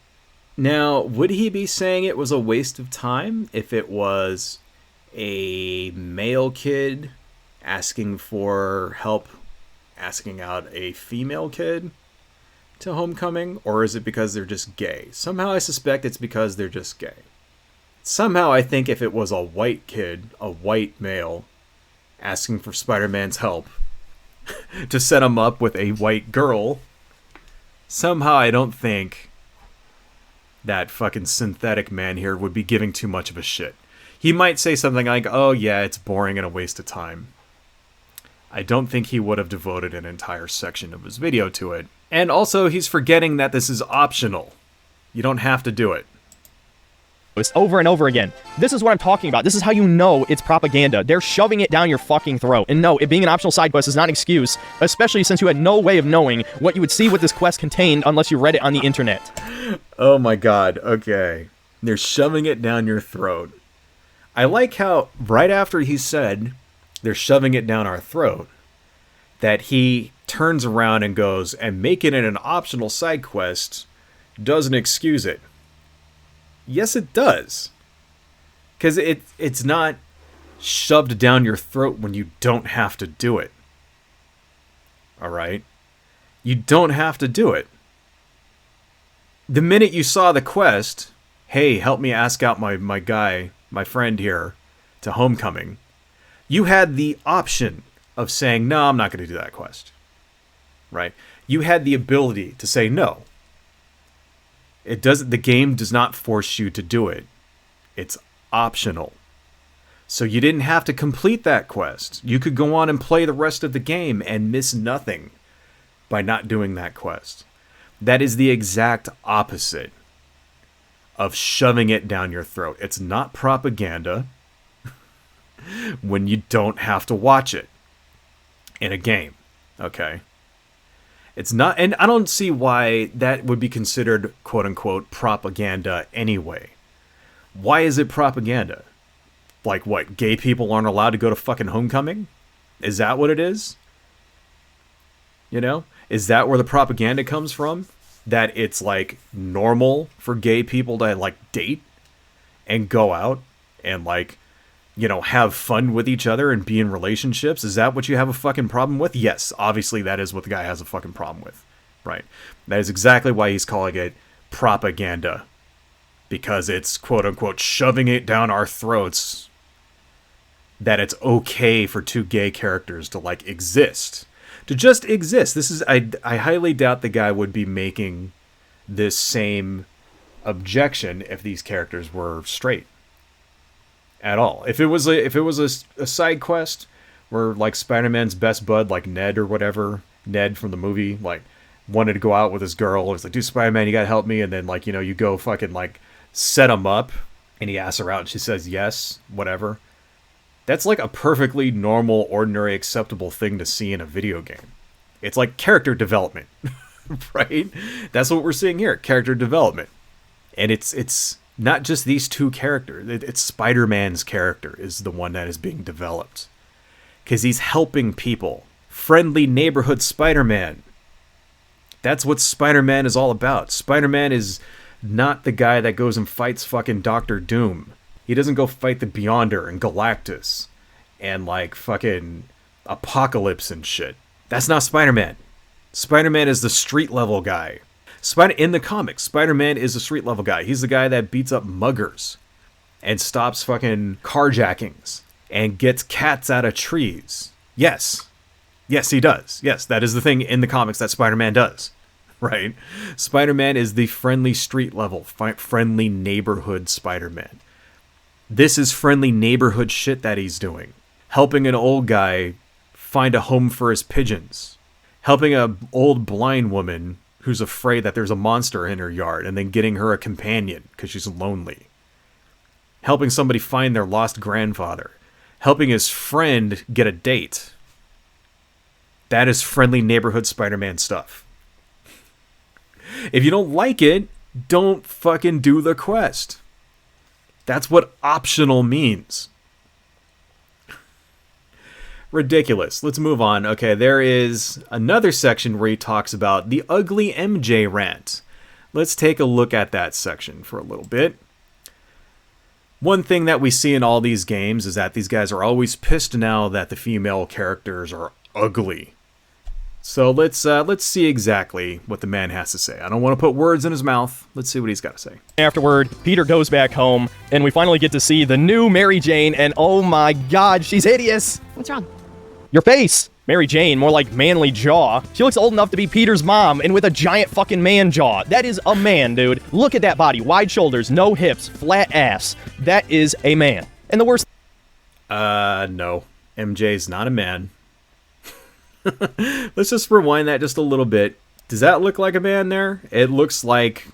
Speaker 1: Now, would he be saying it was a waste of time if it was a male kid asking for help, asking out a female kid to homecoming? Or is it because they're just gay? Somehow I suspect it's because they're just gay. Somehow I think if it was a white kid, a white male, asking for Spider-Man's help to set him up with a white girl, somehow I don't think that fucking synthetic man here would be giving too much of a shit. He might say something like, oh yeah, it's boring and a waste of time. I don't think he would have devoted an entire section of his video to it. And also, he's forgetting that this is optional. You don't have to do it.
Speaker 2: Over and over again. This is what I'm talking about. This is how you know it's propaganda. They're shoving it down your fucking throat. And no, it being an optional side quest is not an excuse, especially since you had no way of knowing what you would see what this quest contained unless you read it on the internet.
Speaker 1: Oh my god, okay. They're shoving it down your throat. I like how, right after he said, they're shoving it down our throat, that he turns around and goes, and making it an optional side quest doesn't excuse it. Yes, it does. Because it's not shoved down your throat when you don't have to do it. Alright? You don't have to do it. The minute you saw the quest, hey, help me ask out my guy, my friend here, to homecoming, you had the option of saying, no, I'm not going to do that quest. Right? You had the ability to say no. The game does not force you to do it. It's optional. So you didn't have to complete that quest. You could go on and play the rest of the game and miss nothing by not doing that quest. That is the exact opposite of shoving it down your throat. It's not propaganda when you don't have to watch it in a game. Okay? It's not, and I don't see why that would be considered quote-unquote propaganda anyway. Why is it propaganda? Like what, gay people aren't allowed to go to fucking homecoming? Is that what it is? You know? Is that where the propaganda comes from? That it's like normal for gay people to like date and go out and like, you know, have fun with each other and be in relationships? Is that what you have a fucking problem with? Yes, obviously that is what the guy has a fucking problem with. Right? That is exactly why he's calling it propaganda. Because it's quote-unquote shoving it down our throats that it's okay for two gay characters to like exist. To just exist. This is I highly doubt the guy would be making this same objection if these characters were straight. At all. If it was a side quest where like Spider-Man's best bud, like Ned or whatever, Ned from the movie, like wanted to go out with his girl, it's like, dude, Spider-Man, you gotta help me, and then like, you know, you go fucking like set him up and he asks her out and she says yes, whatever. That's like a perfectly normal, ordinary, acceptable thing to see in a video game. It's like character development. Right? That's what we're seeing here. Character development. And it's not just these two characters. It's Spider-Man's character is the one that is being developed. Because he's helping people. Friendly neighborhood Spider-Man. That's what Spider-Man is all about. Spider-Man is not the guy that goes and fights fucking Doctor Doom. He doesn't go fight the Beyonder and Galactus and like fucking Apocalypse and shit. That's not Spider-Man. Spider-Man is the street level guy. In the comics, Spider-Man is a street level guy. He's the guy that beats up muggers and stops fucking carjackings and gets cats out of trees. Yes. Yes, he does. Yes, that is the thing in the comics that Spider-Man does. Right? Spider-Man is the friendly street level, friendly neighborhood Spider-Man. This is friendly neighborhood shit that he's doing. Helping an old guy find a home for his pigeons. Helping an old blind woman who's afraid that there's a monster in her yard and then getting her a companion because she's lonely. Helping somebody find their lost grandfather. helping his friend get a date. That is friendly neighborhood Spider-Man stuff. If you don't like it, don't fucking do the quest. That's what optional means. Ridiculous. Let's move on. Okay, there is another section where he talks about the ugly MJ rant. Let's take a look at that section for a little bit. One thing that we see in all these games is that these guys are always pissed now that the female characters are ugly. So let's see exactly what the man has to say. I don't want to put words in his mouth. Let's see what he's got to say.
Speaker 2: Afterward, Peter goes back home, and we finally get to see the new Mary Jane, and oh my god, she's hideous!
Speaker 3: What's wrong?
Speaker 2: Your face! Mary Jane, more like manly jaw. She looks old enough to be Peter's mom, and with a giant fucking man jaw. That is a man, dude. Look at that body. Wide shoulders, no hips, flat ass. That is a man. And the worst...
Speaker 1: No. MJ's not a man. Let's just rewind that just a little bit. Does that look like a man there? It looks like...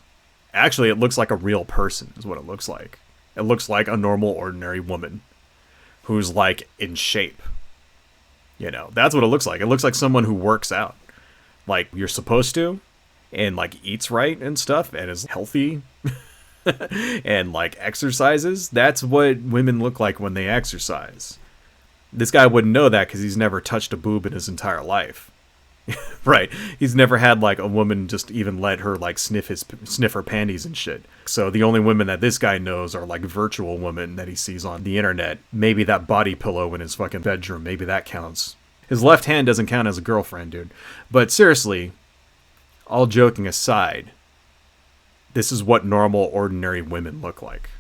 Speaker 1: Actually, it looks like a real person is what it looks like. It looks like a normal, ordinary woman who's, like, in shape. You know, that's what it looks like. It looks like someone who works out. Like, you're supposed to. And, like, eats right and stuff. And is healthy. And, like, exercises. That's what women look like when they exercise. This guy wouldn't know that because he's never touched a boob in his entire life. Right. He's never had, like, a woman just even let her, like, sniff her panties and shit. So the only women that this guy knows are, like, virtual women that he sees on the internet. Maybe that body pillow in his fucking bedroom. Maybe that counts. His left hand doesn't count as a girlfriend, dude. But seriously, all joking aside, this is what normal, ordinary women look like.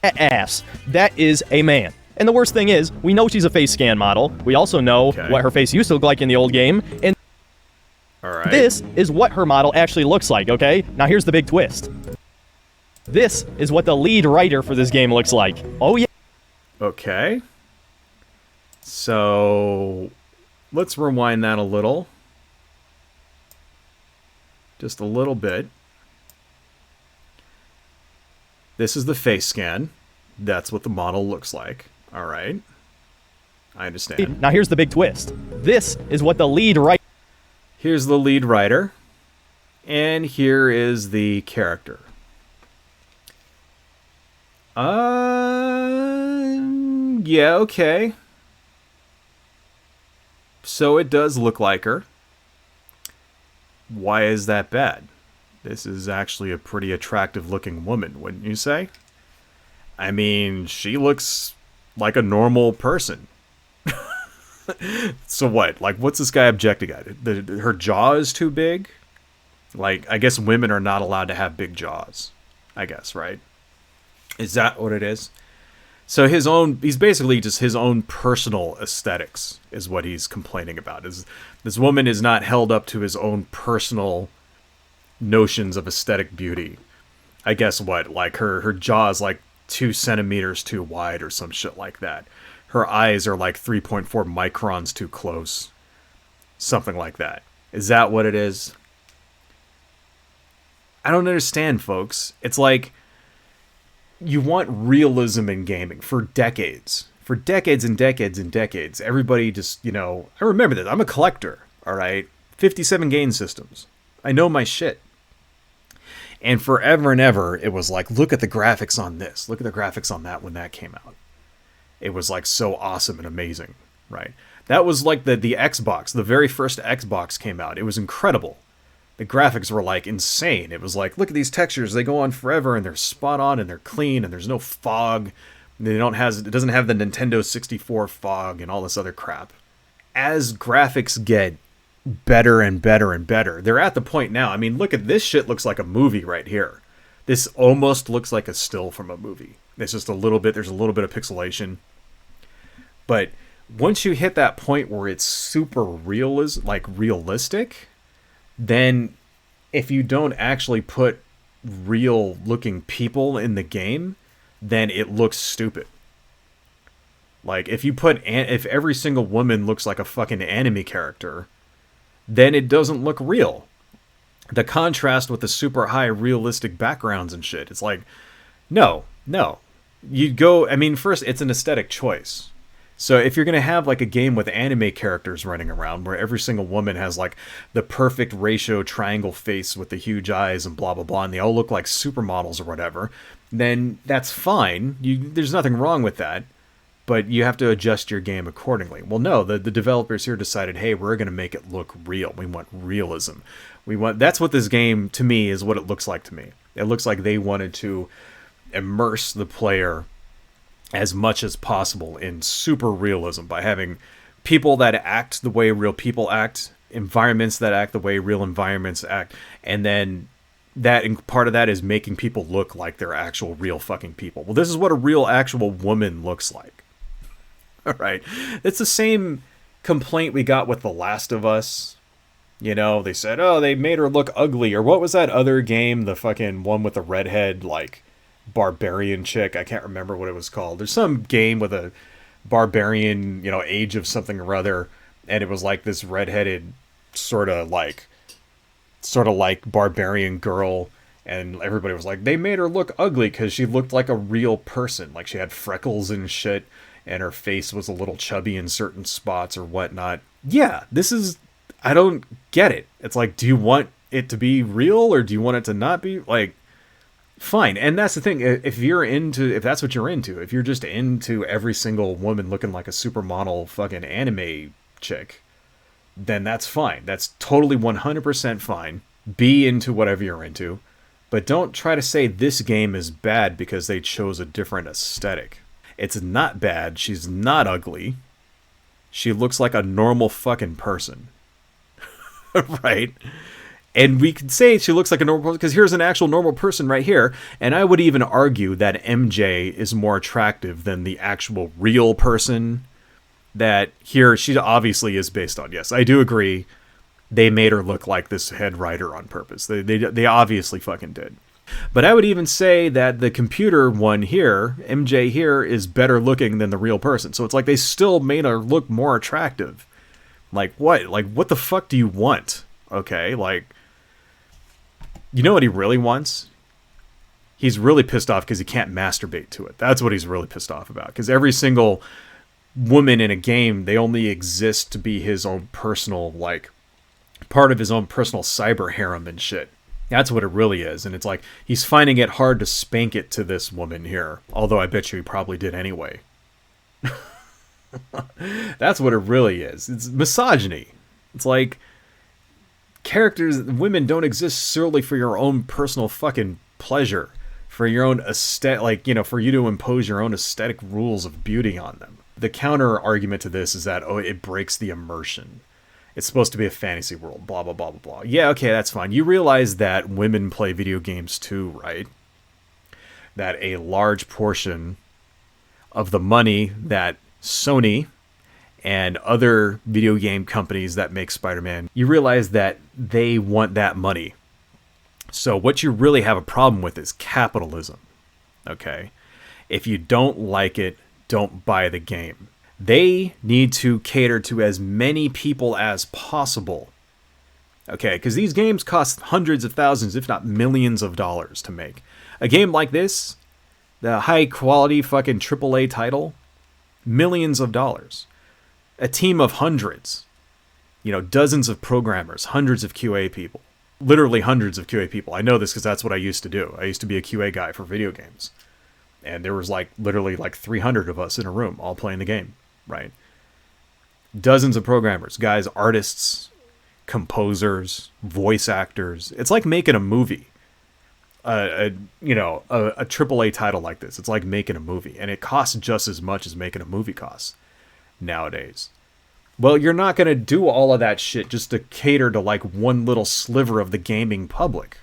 Speaker 2: Ass. That is a man. And the worst thing is, we know she's a face scan model. We also know what her face used to look like in the old game. And
Speaker 1: Alright.
Speaker 2: This is what her model actually looks like, okay? Now here's the big twist. This is what the lead writer for this game looks like. Oh yeah.
Speaker 1: Okay. So, let's rewind that a little. Just a little bit. This is the face scan. That's what the model looks like. Alright. I understand.
Speaker 2: Now here's the big twist. This is what the lead writer...
Speaker 1: Here's the lead writer. And here is the character. Yeah, okay. So it does look like her. Why is that bad? This is actually a pretty attractive looking woman, wouldn't you say? I mean, she looks like a normal person. So what? Like, what's this guy objecting at? Her jaw is too big? Like, I guess women are not allowed to have big jaws. I guess, right? Is that what it is? So he's basically just his own personal aesthetics is what he's complaining about. This woman is not held up to his own personal notions of aesthetic beauty. I guess what? Like, her jaw is like 2 centimeters too wide or some shit like that. Her eyes are like 3.4 microns too close. Something like that. Is that what it is? I don't understand, folks. It's like, you want realism in gaming for decades. For decades and decades and decades. Everybody just, you know... I remember this. I'm a collector, alright? 57 game systems. I know my shit. And forever and ever, it was like, look at the graphics on this. Look at the graphics on that when that came out. It was like so awesome and amazing, right? That was like the Xbox. The very first Xbox came out. It was incredible. The graphics were like insane. It was like, look at these textures. They go on forever and they're spot on and they're clean and there's no fog. It doesn't have the Nintendo 64 fog and all this other crap. As graphics get better and better and better, they're at the point now. I mean, look at this shit. Looks like a movie right here. This almost looks like a still from a movie. It's just a little bit, there's a little bit of pixelation. But once you hit that point where it's super realistic, then if you don't actually put real looking people in the game, then it looks stupid. Like, if every single woman looks like a fucking anime character, then it doesn't look real. The contrast with the super high realistic backgrounds and shit, it's like, no. You go, I mean, first, it's an aesthetic choice. So if you're going to have like a game with anime characters running around where every single woman has like the perfect ratio triangle face with the huge eyes and blah blah blah, and they all look like supermodels or whatever, then that's fine. There's nothing wrong with that, but you have to adjust your game accordingly. Well, no, the developers here decided, hey, we're going to make it look real. We want realism. That's what this game to me is, what it looks like to me. It looks like they wanted to immerse the player as much as possible in super realism by having people that act the way real people act, environments that act the way real environments act, and then part of that is making people look like they're actual real fucking people. Well, this is what a real actual woman looks like. All right. It's the same complaint we got with The Last of Us. You know, they said, oh, they made her look ugly. Or what was that other game? The fucking one with the redhead, like, barbarian chick. I can't remember what it was called. There's some game with a barbarian, you know, age of something or other, and it was like this redheaded sort of like barbarian girl, and everybody was like, they made her look ugly because she looked like a real person. Like, she had freckles and shit, and her face was a little chubby in certain spots or whatnot. Yeah, I don't get it. It's like, do you want it to be real or do you want it to not be? Like, fine. And that's the thing. If that's what you're into, if you're just into every single woman looking like a supermodel fucking anime chick, then that's fine. That's totally 100% fine. Be into whatever you're into. But don't try to say this game is bad because they chose a different aesthetic. It's not bad. She's not ugly. She looks like a normal fucking person. Right? And we could say she looks like a normal person because here's an actual normal person right here. And I would even argue that MJ is more attractive than the actual real person that here she obviously is based on. Yes, I do agree. They made her look like this head writer on purpose. They obviously fucking did. But I would even say that the computer one here, MJ here, is better looking than the real person. So it's like they still made her look more attractive. Like what? Like what the fuck do you want? Okay, like, you know what he really wants? He's really pissed off because he can't masturbate to it. That's what he's really pissed off about. Because every single woman in a game, they only exist to be his own personal, like, part of his own personal cyber harem and shit. That's what it really is. And it's like, he's finding it hard to spank it to this woman here. Although I bet you he probably did anyway. That's what it really is. It's misogyny. It's like, women don't exist solely for your own personal fucking pleasure. For your own aesthetic, like, you know, for you to impose your own aesthetic rules of beauty on them. The counter argument to this is that, oh, it breaks the immersion. It's supposed to be a fantasy world, blah, blah, blah, blah, blah. Yeah, okay, that's fine. You realize that women play video games too, right? That a large portion of the money that Sony and other video game companies that make Spider-Man, you realize that they want that money. So what you really have a problem with is capitalism, okay? If you don't like it, don't buy the game. They need to cater to as many people as possible. Okay, because these games cost hundreds of thousands, if not millions of dollars to make. A game like this, the high quality fucking AAA title, millions of dollars. A team of hundreds. You know, dozens of programmers, hundreds of QA people. Literally hundreds of QA people. I know this because that's what I used to do. I used to be a QA guy for video games. And there was like literally like 300 of us in a room all playing the game, right? Dozens of programmers, guys, artists, composers, voice actors. It's like making a movie. A AAA title like this. It's like making a movie. And it costs just as much as making a movie costs nowadays. Well, you're not going to do all of that shit just to cater to like one little sliver of the gaming public.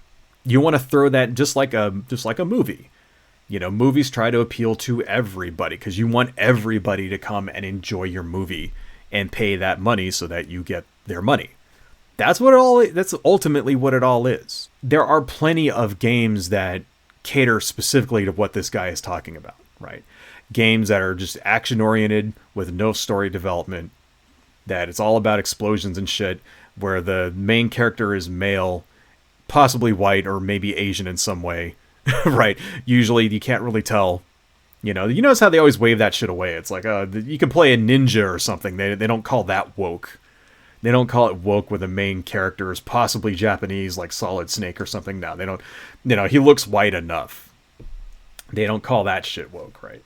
Speaker 1: You want to throw that just like a movie. You know, movies try to appeal to everybody because you want everybody to come and enjoy your movie and pay that money so that you get their money. That's ultimately what it all is. There are plenty of games that cater specifically to what this guy is talking about, right? Games that are just action oriented with no story development, that it's all about explosions and shit, where the main character is male, possibly white or maybe Asian in some way, right? Usually you can't really tell You notice how they always wave that shit away. It's like, you can play a ninja or something. They don't call that woke. They don't call it woke when the main character is possibly Japanese, like Solid Snake or something. No, they don't. He looks white enough. They don't call that shit woke, right?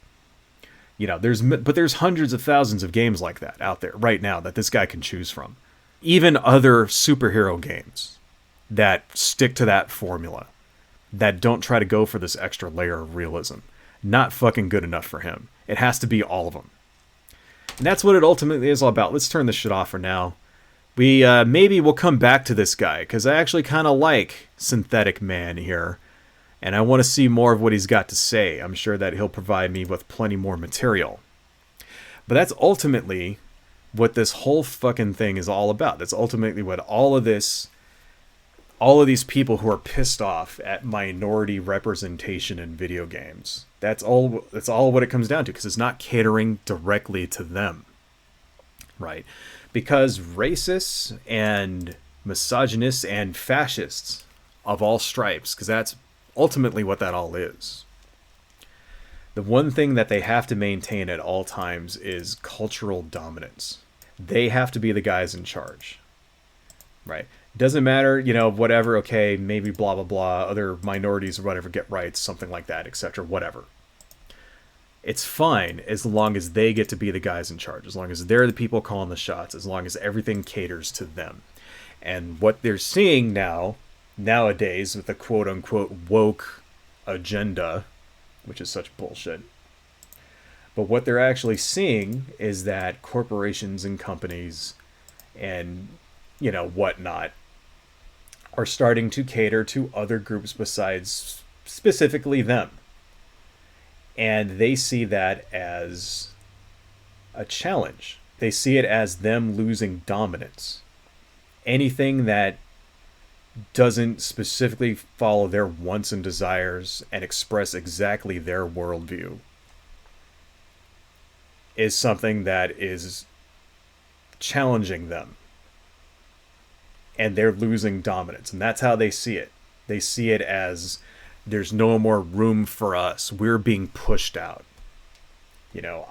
Speaker 1: There's hundreds of thousands of games like that out there right now that this guy can choose from. Even other superhero games that stick to that formula, that don't try to go for this extra layer of realism. Not fucking good enough for him. It has to be all of them. And that's what it ultimately is all about. Let's turn this shit off for now. Maybe we'll come back to this guy, because I actually kind of like Synthetic Man here, and I want to see more of what he's got to say. I'm sure that he'll provide me with plenty more material. But that's ultimately what this whole fucking thing is all about. That's ultimately what all of these people who are pissed off at minority representation in video games. That's all what it comes down to, because it's not catering directly to them. Right? Because racists and misogynists and fascists of all stripes, because that's ultimately what that all is. The one thing that they have to maintain at all times is cultural dominance. They have to be the guys in charge. Right? Doesn't matter, whatever, okay, maybe blah, blah, blah, other minorities or whatever get rights, something like that, etc., whatever. It's fine as long as they get to be the guys in charge, as long as they're the people calling the shots, as long as everything caters to them. And what they're seeing nowadays with the quote-unquote woke agenda, which is such bullshit, but what they're actually seeing is that corporations and companies and, whatnot are starting to cater to other groups besides specifically them. And they see that as a challenge. They see it as them losing dominance. Anything that doesn't specifically follow their wants and desires and express exactly their worldview is something that is challenging them. And they're losing dominance. And that's how they see it. They see it as there's no more room for us. We're being pushed out.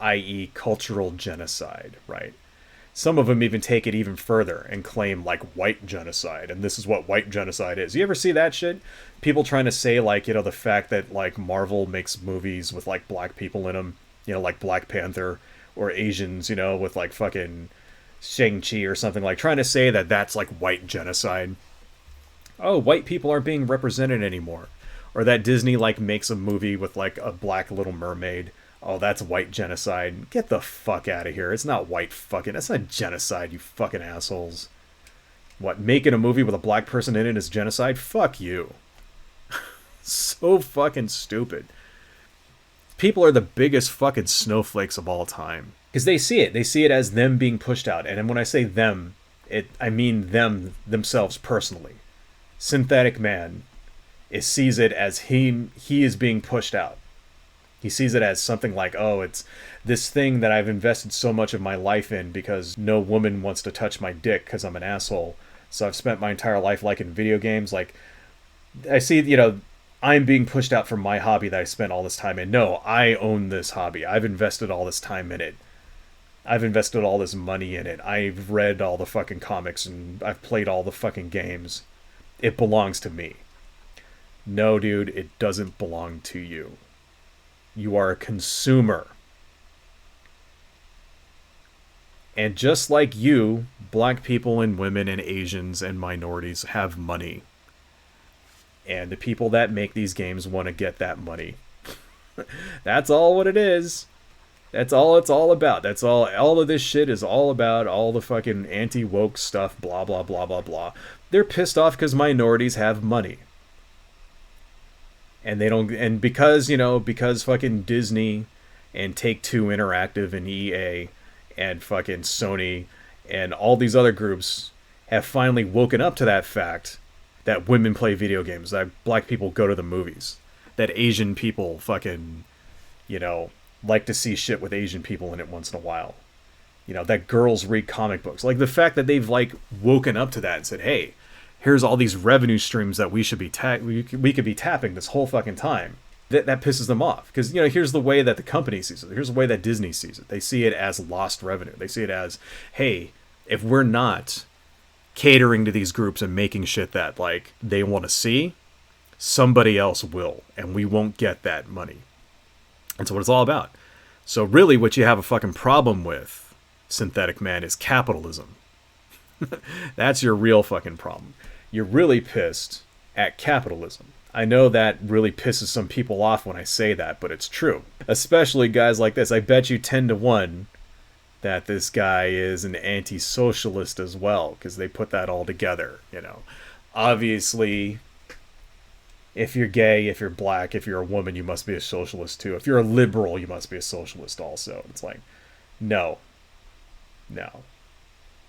Speaker 1: I.e. cultural genocide, right? Some of them even take it even further and claim, like, white genocide. And this is what white genocide is. You ever see that shit? People trying to say, like, the fact that, like, Marvel makes movies with, like, black people in them, like Black Panther, or Asians, with, like, fucking Shang-Chi or something, like, trying to say that that's, like, white genocide. Oh, white people aren't being represented anymore. Or that Disney, like, makes a movie with, like, a black Little Mermaid. Oh, that's white genocide. Get the fuck out of here. It's not white fucking... That's not genocide, you fucking assholes. What, making a movie with a black person in it is genocide? Fuck you. So fucking stupid. People are the biggest fucking snowflakes of all time. Because they see it. They see it as them being pushed out. And when I say them, I mean them themselves personally. Synthetic Man sees it as he is being pushed out. He sees it as something like, oh, it's this thing that I've invested so much of my life in because no woman wants to touch my dick because I'm an asshole. So I've spent my entire life liking video games. Like, I see, I'm being pushed out from my hobby that I spent all this time in. No, I own this hobby. I've invested all this time in it. I've invested all this money in it. I've read all the fucking comics and I've played all the fucking games. It belongs to me. No, dude, it doesn't belong to you. You are a consumer. And just like you, black people and women and Asians and minorities have money. And the people that make these games want to get that money. That's all what it is. That's all it's all about. That's all of this shit is all about. All the fucking anti-woke stuff, blah, blah, blah, blah, blah. They're pissed off because minorities have money. And they don't, and because fucking Disney and Take-Two Interactive and EA and fucking Sony and all these other groups have finally woken up to that fact that women play video games, that black people go to the movies, that Asian people fucking, like to see shit with Asian people in it once in a while. That girls read comic books. Like, the fact that they've, like, woken up to that and said, hey, here's all these revenue streams that we should be we could be tapping this whole fucking time. that pisses them off. Because, here's the way that the company sees it. Here's the way that Disney sees it. They see it as lost revenue. They see it as, hey, if we're not catering to these groups and making shit that, like, they want to see, somebody else will, and we won't get that money. That's what it's all about. So really what you have a fucking problem with, Synthetic Man, is capitalism. That's your real fucking problem. You're really pissed at capitalism. I know that really pisses some people off when I say that, but it's true. Especially guys like this. I bet you 10 to 1 that this guy is an anti-socialist as well, because they put that all together, Obviously, if you're gay, if you're black, if you're a woman, you must be a socialist too. If you're a liberal, you must be a socialist also. It's like, no.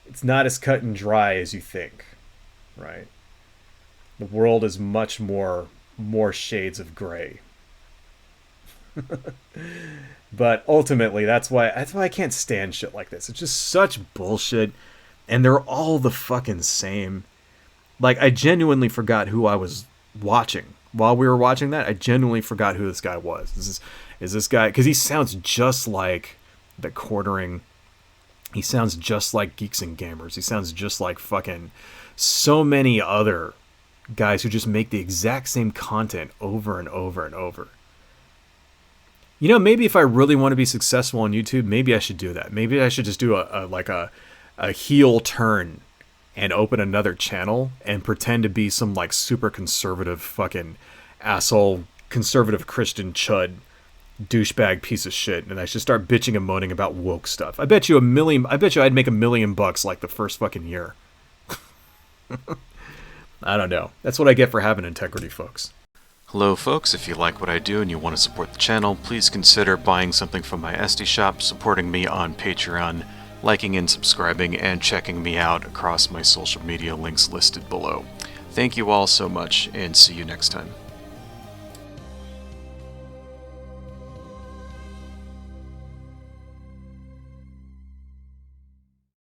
Speaker 1: It's not as cut and dry as you think, right? The world is much more shades of gray. But ultimately, that's why I can't stand shit like this. It's just such bullshit, and they're all the fucking same. Like, I genuinely forgot who I was watching while we were watching that. I genuinely forgot who this guy was. Is this guy, because he sounds just like the Quartering. He sounds just like Geeks and Gamers. He sounds just like fucking so many other guys who just make the exact same content over and over and over. Maybe if I really want to be successful on YouTube, maybe I should do that. Maybe I should just do a heel turn and open another channel and pretend to be some like super conservative fucking asshole conservative Christian Chud douchebag piece of shit, and I should start bitching and moaning about woke stuff. I bet you I'd make $1 million like the first fucking year. I don't know. That's what I get for having integrity, folks.
Speaker 3: Hello folks, if you like what I do and you want to support the channel, please consider buying something from my Etsy shop, supporting me on Patreon, liking and subscribing, and checking me out across my social media links listed below. Thank you all so much, and see you next time.